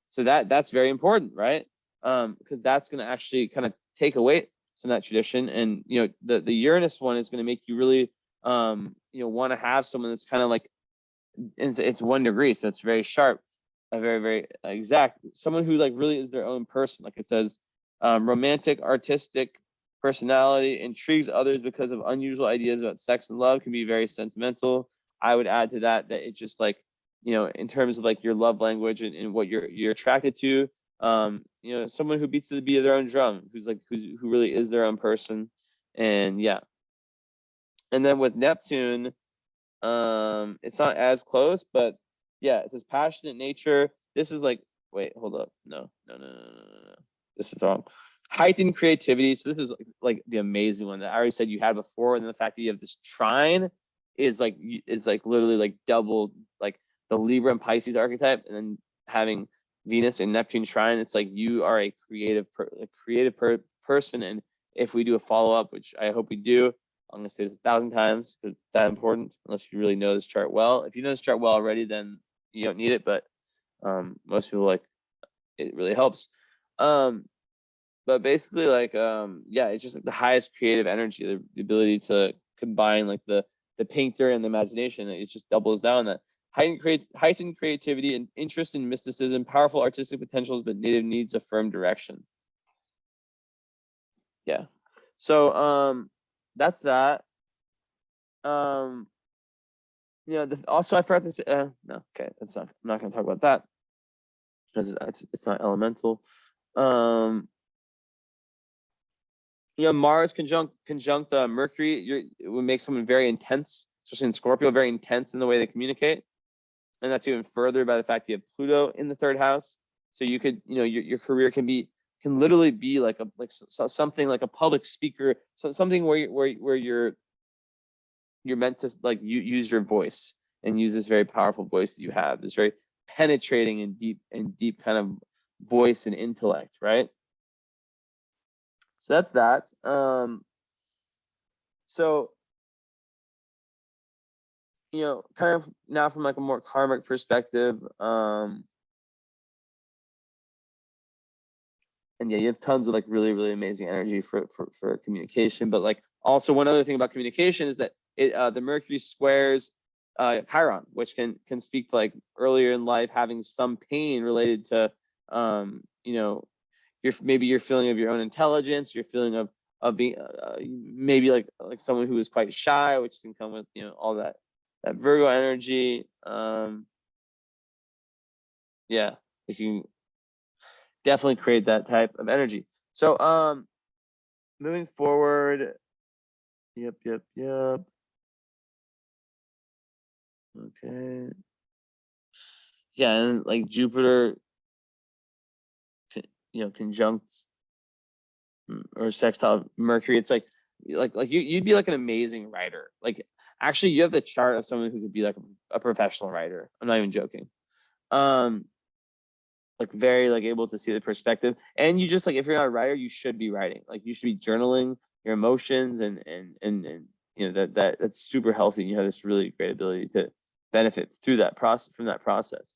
So that's very important, right? Because that's going to actually kind of take away some of that tradition. And the Uranus one is going to make you really want to have someone that's kind of like, it's 1 degree, so it's very sharp, very, very exact. Someone who like really is their own person. Like it says, romantic, artistic personality, intrigues others because of unusual ideas about sex and love, can be very sentimental. I would add to that it's just like, in terms of like your love language and what you're attracted to, someone who beats to the beat of their own drum, who really is their own person. And yeah. And then with Neptune, it's not as close, but yeah, it says passionate nature. This is like, wait, hold up. No. This is wrong. Heightened creativity. So this is like the amazing one that I already said you had before. And then the fact that you have this trine is like literally like double like the Libra and Pisces archetype, and then having Venus and Neptune trine, it's like you are a creative person. And if we do a follow-up, which I hope we do, I'm going to say this 1,000 times because it's that important, unless you really know this chart well. If you know this chart well already, then you don't need it, but most people, like, it really helps. But basically, like, yeah, it's just like the highest creative energy, the ability to combine like the painter and the imagination. It just doubles down that heightened creativity and interest in mysticism, powerful artistic potentials, but native needs a firm direction. Yeah. So that's that. Also, I forgot to say, no, okay, I'm not going to talk about that because it's not elemental. Mars conjunct Mercury, it would make someone very intense, especially in Scorpio, very intense in the way they communicate. And that's even further by the fact you have Pluto in the 3rd house. So you could, your career can literally be like something like a public speaker, something where you're meant to like use your voice and use this very powerful voice that you have, this very penetrating and deep kind of voice and intellect, right? So that's that. So kind of now from like a more karmic perspective, and yeah, you have tons of like really, really amazing energy for communication. But like also one other thing about communication is that the Mercury squares Chiron, which can speak to like earlier in life having some pain related to your feeling of your own intelligence, your feeling of being maybe like someone who is quite shy, which can come with all that Virgo energy. Yeah, if you definitely create that type of energy. So moving forward. Yep. Okay. Yeah, and like Jupiter, conjunct or sextile Mercury. It's like you'd be like an amazing writer. Like actually, you have the chart of someone who could be like a professional writer. I'm not even joking. Like very like able to see the perspective, and you just like, if you're not a writer, you should be writing. Like you should be journaling your emotions and that's super healthy. You have this really great ability to benefit through that process from that process.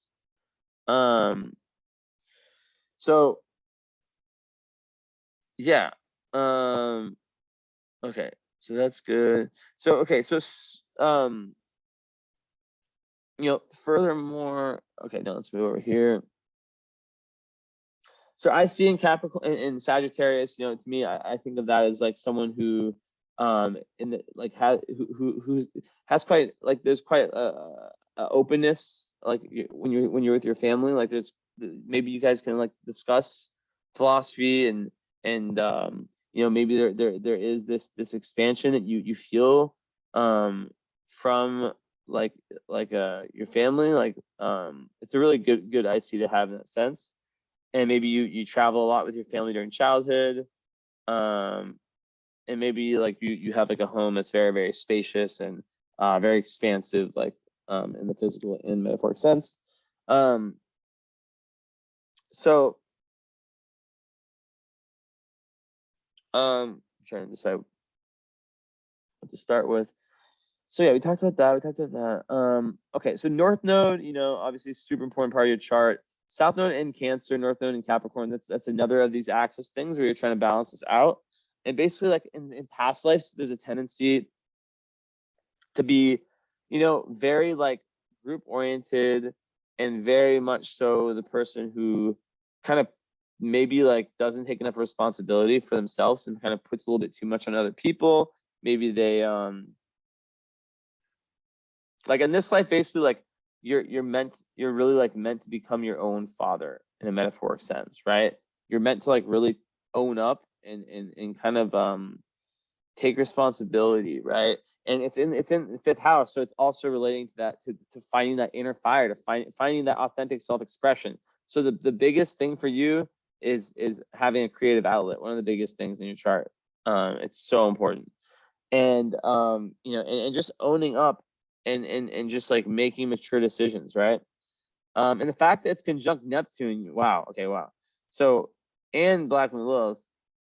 So yeah. Okay, so that's good. So okay, so furthermore, okay, now let's move over here. So I see in Capricorn in Sagittarius, to me, I think of that as like someone who in the like who has quite like, there's quite a openness, like when you're with your family, like there's maybe you guys can like discuss philosophy, and maybe there is this expansion that you feel from your family. Like it's a really good IC to have in that sense. And maybe you travel a lot with your family during childhood. And maybe like you have like a home that's very, very spacious and very expansive, like in the physical and metaphoric sense. So I'm trying to decide what to start with. So yeah, we talked about that. Okay, so North Node, obviously super important part of your chart. South Node in Cancer, North Node in Capricorn. That's another of these axis things where you're trying to balance this out. And basically, like in past lives, there's a tendency to be, very like group oriented, and very much so the person who kind of maybe like doesn't take enough responsibility for themselves and kind of puts a little bit too much on other people. Maybe they like in this life, basically like you're really like meant to become your own father in a metaphoric sense, right? You're meant to like really own up and kind of take responsibility, right? And it's in the fifth house, so it's also relating to that, to finding that inner fire, to finding that authentic self-expression. So the biggest thing for you is having a creative outlet. One of the biggest things in your chart. It's so important. And and just owning up and just like making mature decisions, right? And the fact that it's conjunct Neptune, wow, okay, wow. So, and Black Moon Lilith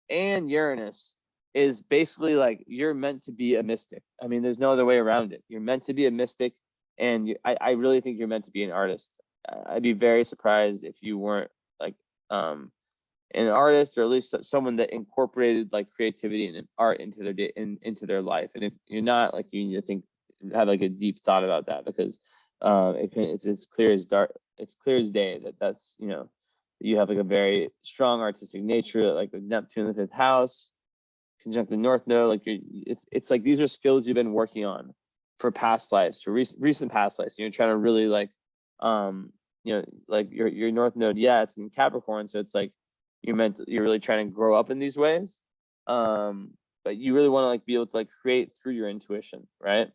and Uranus is basically like you're meant to be a mystic. I mean, there's no other way around it. You're meant to be a mystic, and I really think you're meant to be an artist. I'd be very surprised if you weren't like an artist, or at least someone that incorporated like creativity and art into their life. And if you're not, like, you need to have like a deep thought about that, because it's clear as day that's you have like a very strong artistic nature, like with Neptune in the fifth house, conjunct the North Node. Like it's like these are skills you've been working on for past lives, for recent past lives. You're trying to really like like your North Node, yeah, it's in Capricorn, so it's like you're really trying to grow up in these ways, but you really want to like be able to like create through your intuition, right?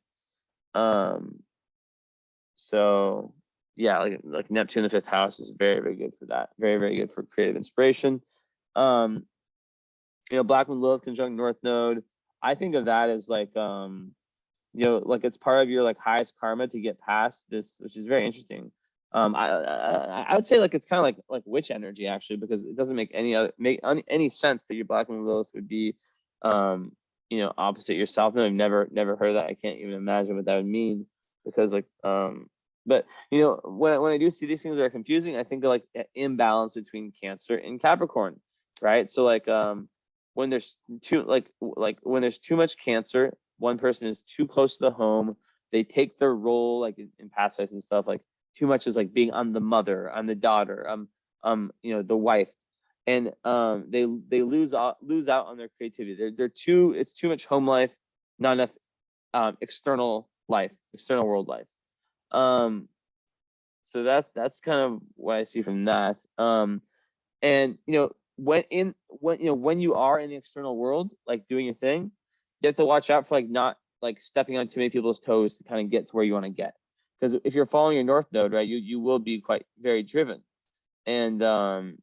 So yeah, like Neptune in the fifth house is very, very good for that. Very, very good for creative inspiration. Black Moon Lilith conjunct North Node. I think of that as like like it's part of your like highest karma to get past this, which is very interesting. I would say like it's kind of like witch energy, actually, because it doesn't make any sense that your Black Moon Lilith would be opposite your South Node. I've never heard that. I can't even imagine what that would mean, because like but when I do see these things that are confusing, I think of like an imbalance between Cancer and Capricorn, right? So like when there's when there's too much Cancer, one person is too close to the home, they take their role like in past lives and stuff. Like too much is like being, I'm the mother, I'm the daughter, the wife, and they lose out on their creativity. It's too much home life, not enough external world life. So that's kind of what I see from that. And when you are in the external world, like doing your thing, you have to watch out for like not like stepping on too many people's toes to kind of get to where you want to get. Because if you're following your North Node, right, you will be quite very driven, and that's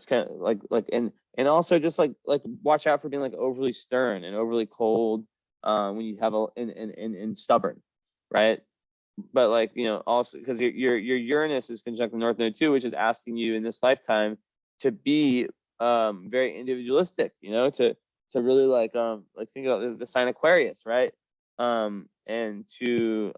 kind of like and also just like watch out for being like overly stern and overly cold when you have and stubborn, right? But like also because your Uranus is conjunct the North Node too, which is asking you in this lifetime to be very individualistic, to really like think about the sign Aquarius, right? And to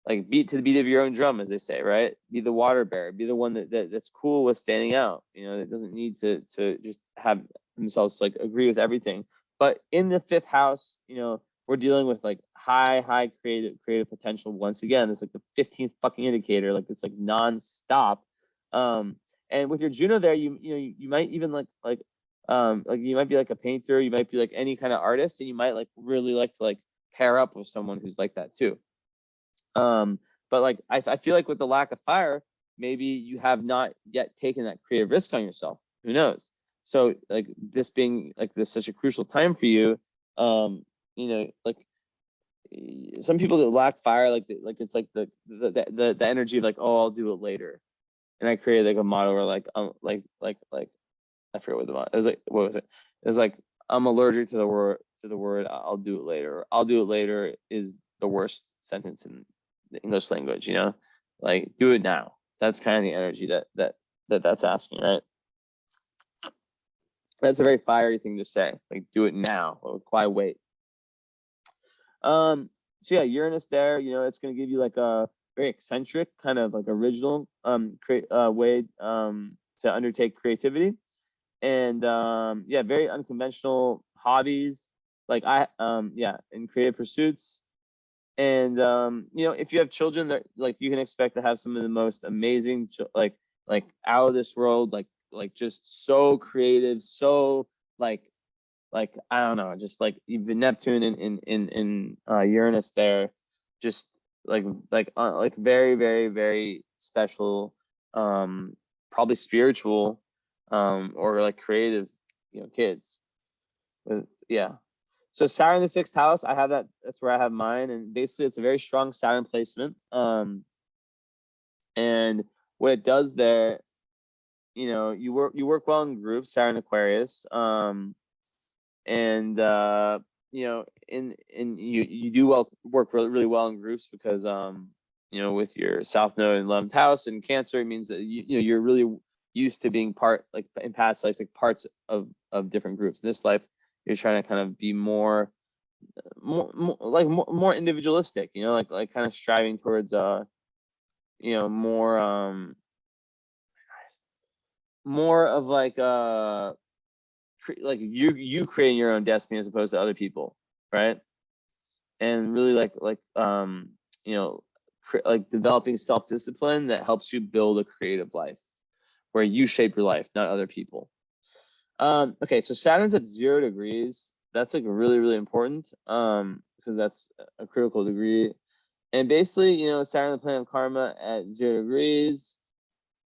like beat to the beat of your own drum, as they say, right? Be the water bearer, be the one that's cool with standing out, that doesn't need to just have themselves like agree with everything. But in the fifth house, we're dealing with like high creative potential. Once again, it's like the 15th fucking indicator, like it's like non-stop. And with your Juno there, you might even like you might be like a painter, you might be like any kind of artist, and you might like really like to like pair up with someone who's like that too. But like I feel like with the lack of fire, maybe you have not yet taken that creative risk on yourself. Who knows? So like this being like this such a crucial time for you, like some people that lack fire, like it's like the energy of like, oh, I'll do it later. And I created like a motto where like I forget what the motto it was, like what was it? It was like, I'm allergic to the word I'll do it later. I'll do it later is the worst sentence in the English language, like do it now. That's kind of the energy that's asking, right? That's a very fiery thing to say, like do it now. Why wait? So yeah, Uranus there, it's going to give you like a very eccentric kind of like original way to undertake creativity, and yeah, very unconventional hobbies, like in creative pursuits. And if you have children, that like you can expect to have some of the most amazing like out of this world, like just so creative, so like I don't know, just like even Neptune in Uranus there, just like very, very, very special, probably spiritual, or like creative, kids. But, yeah. So Saturn in the 6th house, I have that. That's where I have mine, and basically it's a very strong Saturn placement. And what it does there, you work well in groups, Saturn Aquarius. And you do work really well in groups because with your South Node in 11th house and Cancer, it means that you're really used to being part, like in past lives, like parts of different groups. In this life, you're trying to kind of be more individualistic, like kind of striving towards more of like you creating your own destiny as opposed to other people, right? And really like developing self-discipline that helps you build a creative life where you shape your life, not other people. Okay, so Saturn's at 0 degrees. That's like really, really important because that's a critical degree. And basically, Saturn, the planet of karma, at 0 degrees,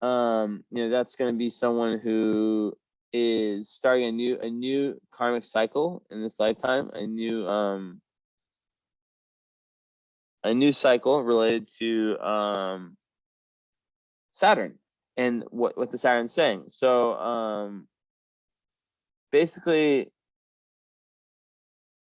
that's going to be someone who is starting a new karmic cycle in this lifetime, a new cycle related to Saturn and what the Saturn's saying. So basically,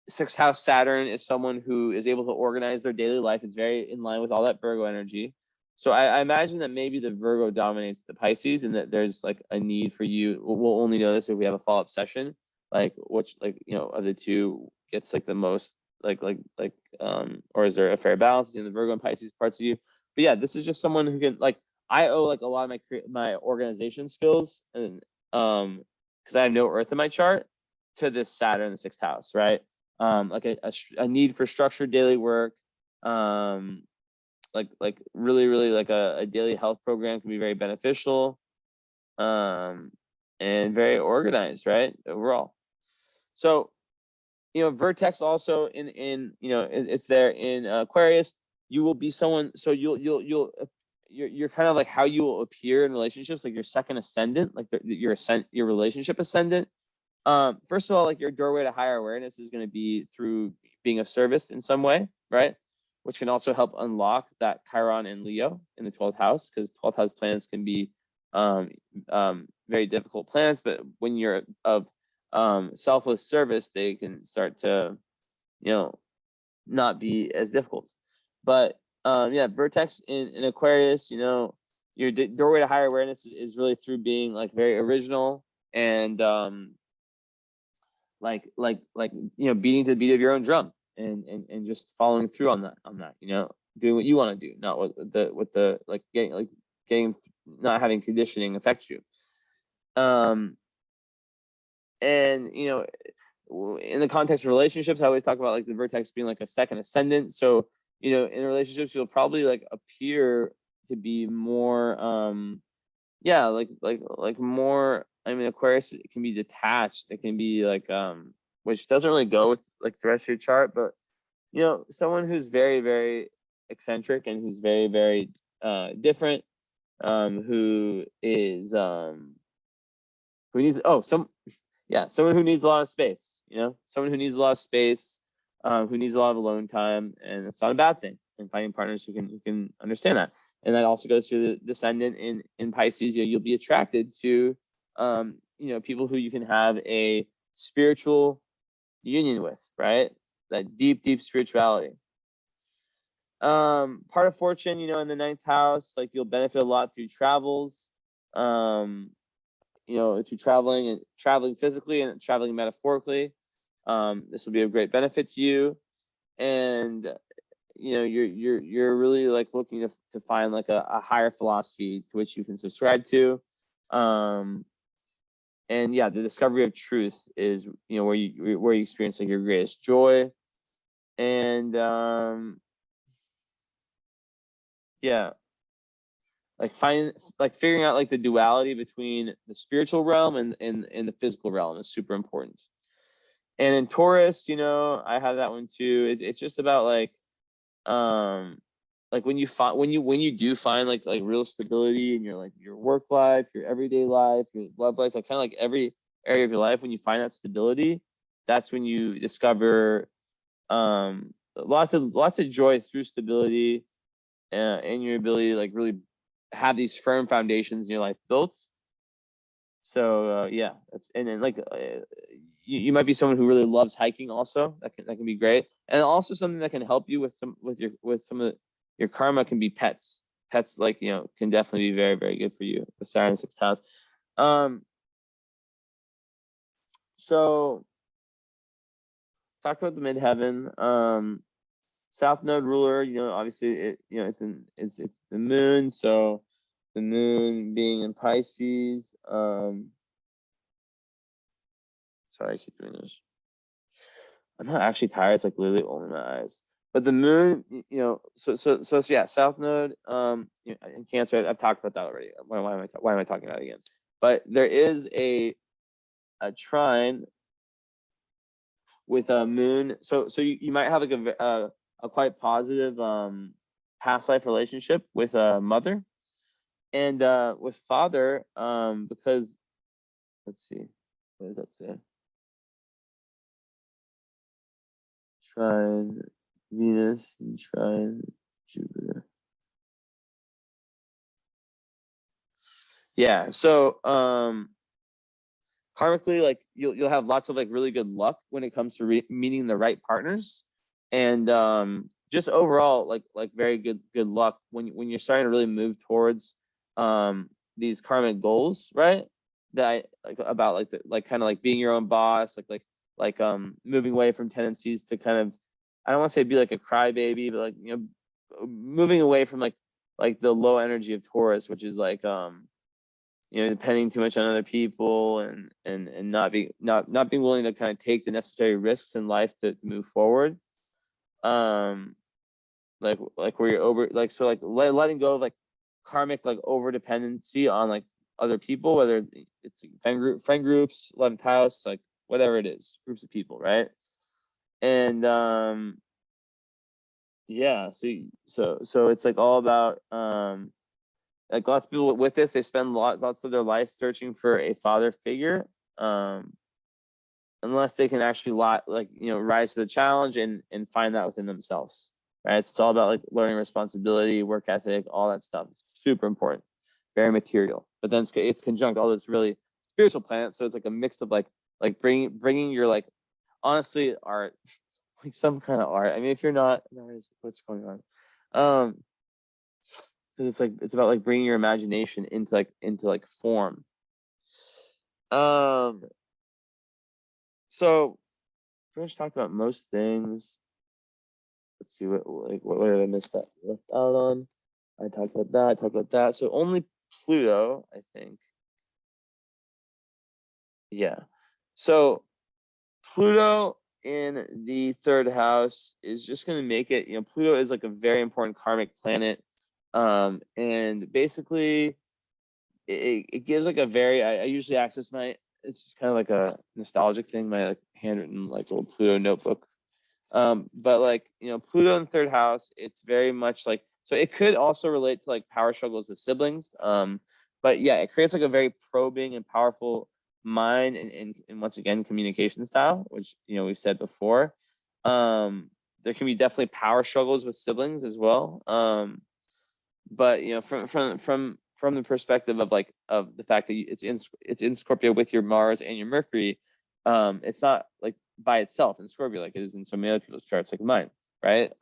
6th house Saturn is someone who is able to organize their daily life. It's very in line with all that Virgo energy. So I imagine that maybe the Virgo dominates the Pisces, and that there's like a need for you. We'll only know this if we have a follow-up session, like which of the two gets like the most or is there a fair balance between the Virgo and Pisces parts of you? But yeah, this is just someone who can I owe like a lot of my organization skills, and because I have no Earth in my chart, to this Saturn in the 6th house, right? Like a need for structured daily work, like really like a daily health program can be very beneficial, and very organized, right, overall. So vertex also in it's there in Aquarius. You will be someone, so you're kind of like how you will appear in relationships, like your second ascendant, like your relationship ascendant. First of all, like your doorway to higher awareness is going to be through being of service in some way, right? Which can also help unlock that Chiron and Leo in the 12th house, because 12th house planets can be very difficult planets, but when you're of selfless service, they can start to not be as difficult. But yeah, vertex in Aquarius, your doorway to higher awareness is really through being like very original and beating to the beat of your own drum, and just following through on that, doing what you want to do, not what the getting not having conditioning affect you. And in the context of relationships, I always talk about like the vertex being like a second ascendant. So in relationships, you'll probably like appear to be more more. I mean, Aquarius, it can be detached. It can be like which doesn't really go with like the rest of your chart, but someone who's very, very eccentric and who's very, very different, who is who needs someone who needs a lot of space, someone who needs a lot of space, who needs a lot of alone time, and it's not a bad thing. And finding partners who can understand that. And that also goes through the descendant in Pisces. You'll be attracted to people who you can have a spiritual union with, right? That deep spirituality. Part of fortune, in the ninth house, like you'll benefit a lot through travels, through traveling physically and traveling metaphorically. This will be a great benefit to you. And you're really like looking to find like a higher philosophy to which you can subscribe to. And yeah, the discovery of truth is where you experience like your greatest joy. And like figuring out like the duality between the spiritual realm and the physical realm is super important. And in Taurus, I have that one too. It's just about like when you do find like real stability in your work life, your everyday life, your love life, like kind of like every area of your life, when you find that stability, that's when you discover lots of joy through stability, and your ability to like really have these firm foundations in your life built. So and then like you might be someone who really loves hiking also. That can be great. And also something that can help you with some of your karma can be pets. Pets can definitely be very, very good for you with Saturn in sixth house. So talked about the midheaven. South node ruler, obviously it's the moon. So the moon being in Pisces. Sorry, I keep doing this. I'm not actually tired. It's like literally only my eyes. But the moon, so yeah, South node, in Cancer. I've talked about that already. Why am I talking about it again? But there is a trine with a moon. So you might have like a quite positive past life relationship with a mother, and with father, because let's see, what does that say? Trine Venus and trine Jupiter. Yeah, so karmically, like you'll have lots of like really good luck when it comes to meeting the right partners, and just overall like very good luck when you're starting to really move towards these karmic goals, right? That like about like kind of like being your own boss, like moving away from tendencies to kind of, I don't want to say be like a crybaby, but like moving away from like the low energy of Taurus, which is like depending too much on other people, and not being willing to kind of take the necessary risks in life to move forward. Like where you're over, like, so like letting go of like karmic like over dependency on like other people, whether it's friend groups, 11th house, like whatever it is, groups of people, right? And so it's like all about like lots of people with this, they spend lots of their life searching for a father figure, unless they can actually rise to the challenge and find that within themselves, right? So it's all about like learning responsibility, work ethic, all that stuff. It's super important, very material. But then it's conjunct all this really spiritual planets, so it's like a mix of like bringing your like honestly art, like some kind of art. I mean, if you're not an artist, what's going on? Because it's about like bringing your imagination into form. So pretty much talked about most things. Let's see what did I miss that left out on? I talked about that. So only Pluto, I think. Yeah. So Pluto in the third house is just going to make it, Pluto is like a very important karmic planet. And basically it gives like a very, I usually access it's just kind of like a nostalgic thing, my like handwritten like little Pluto notebook. But like, Pluto in third house, it's very much like So it could also relate to like power struggles with siblings. But yeah, it creates like a very probing and powerful mind and once again communication style, which we've said before. There can be definitely power struggles with siblings as well. But from the perspective of the fact that it's in Scorpio with your Mars and your Mercury, it's not like by itself in Scorpio like it is in so many other charts like mine, right?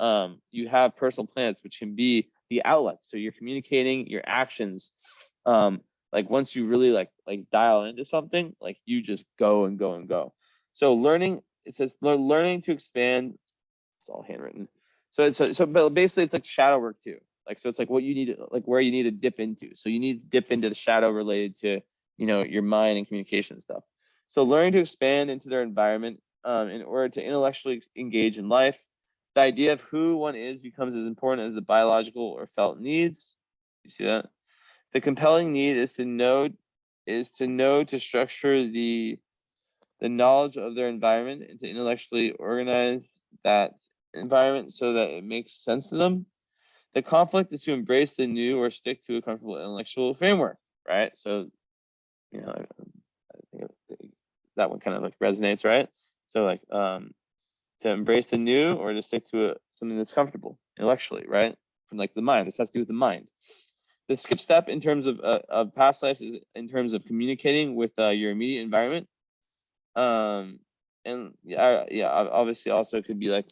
You have personal planets which can be the outlet, so you're communicating your actions. Like once you really like dial into something, like you just go and go and go. So learning, it says learning to expand. It's all handwritten. But basically it's like shadow work too. Like, so it's like what you need to, like where you need to dip into. So you need to dip into the shadow related to, your mind and communication stuff. So learning to expand into their environment in order to intellectually engage in life. The idea of who one is becomes as important as the biological or felt needs. You see that? The compelling need is to know to structure the knowledge of their environment and to intellectually organize that environment so that it makes sense to them. The conflict is to embrace the new or stick to a comfortable intellectual framework, right? So, I think that one kind of like resonates, right? So like to embrace the new or to stick to something that's comfortable intellectually, right? From like the mind, this has to do with the mind. The skip step in terms of past lives is in terms of communicating with your immediate environment. And yeah, obviously also could be like,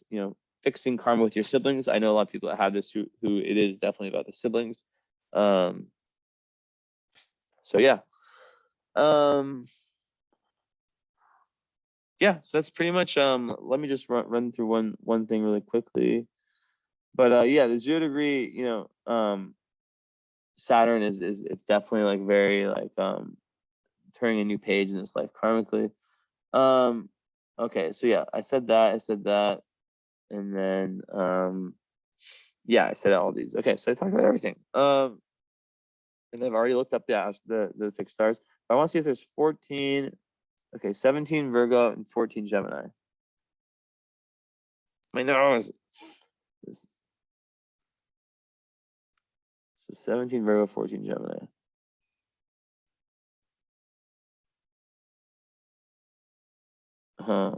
fixing karma with your siblings. I know a lot of people that have this who it is definitely about the siblings. So yeah. Yeah, so that's pretty much let me just run through one thing really quickly. But yeah, the 0 degree, Saturn is it's definitely like very like turning a new page in this life karmically. Okay, so yeah, I said that, and then yeah, I said all these. Okay, so I talked about everything. And I've already looked up the fixed stars. I want to see if there's 14. Okay, 17 Virgo and 14 Gemini. My nose. This is 17 Virgo, 14 Gemini. Huh.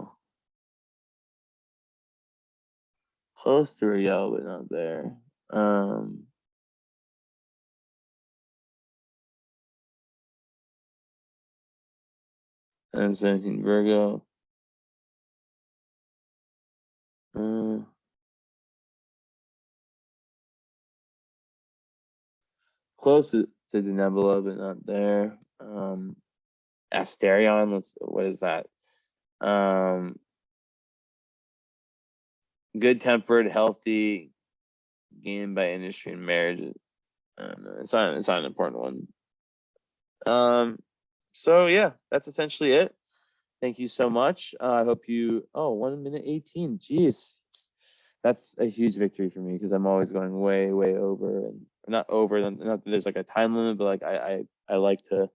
Close to Rio, but not there. And 17 Virgo. Close to the nebula, but not there. Asterion, what is that? Good tempered, healthy, gained by industry and marriage. It's not an important one. So yeah, that's essentially it. Thank you so much. I hope you. Oh, 1 minute 18. Jeez, that's a huge victory for me because I'm always going way over, and not over. Not that there's like a time limit, but like I like to,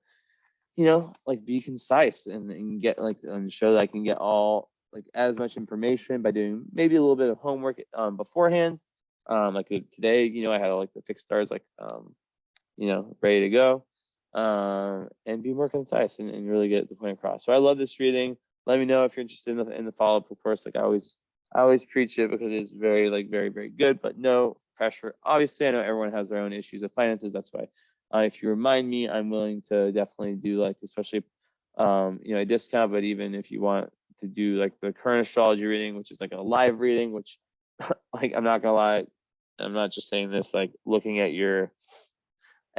like be concise and get like and show that I can get all like as much information by doing maybe a little bit of homework beforehand. Like today, I had like the fixed stars like ready to go. And be more concise and really get the point across. So I love this reading. Let me know if you're interested in the follow-up. Of course, like I always preach it because it's very very good, but no pressure. Obviously, I know everyone has their own issues with finances. That's why if you remind me, I'm willing to definitely do like, especially a discount. But even if you want to do like the current astrology reading, which is like a live reading, which like I'm not gonna lie, I'm not just saying this, like looking at your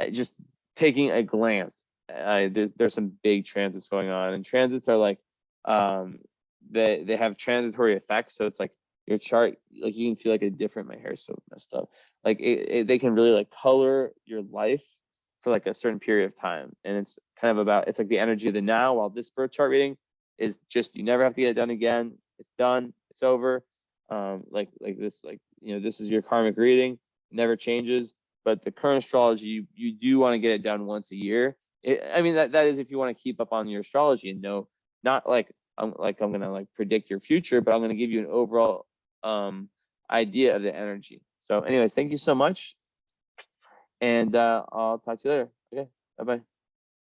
just taking a glance, there's some big transits going on, and transits are like they have transitory effects. So it's like your chart, like you can feel like a different. My hair's so messed up. Like they can really like color your life for like a certain period of time, and it's kind of about it's like the energy of the now. While this birth chart reading is just you never have to get it done again. It's done. It's over. Like this, like this is your karmic reading. It never changes. But the current astrology, you do want to get it done once a year. I mean, that is if you want to keep up on your astrology and know, not like I'm gonna like predict your future, but I'm gonna give you an overall idea of the energy. So anyways, thank you so much. And I'll talk to you later. Okay, bye bye.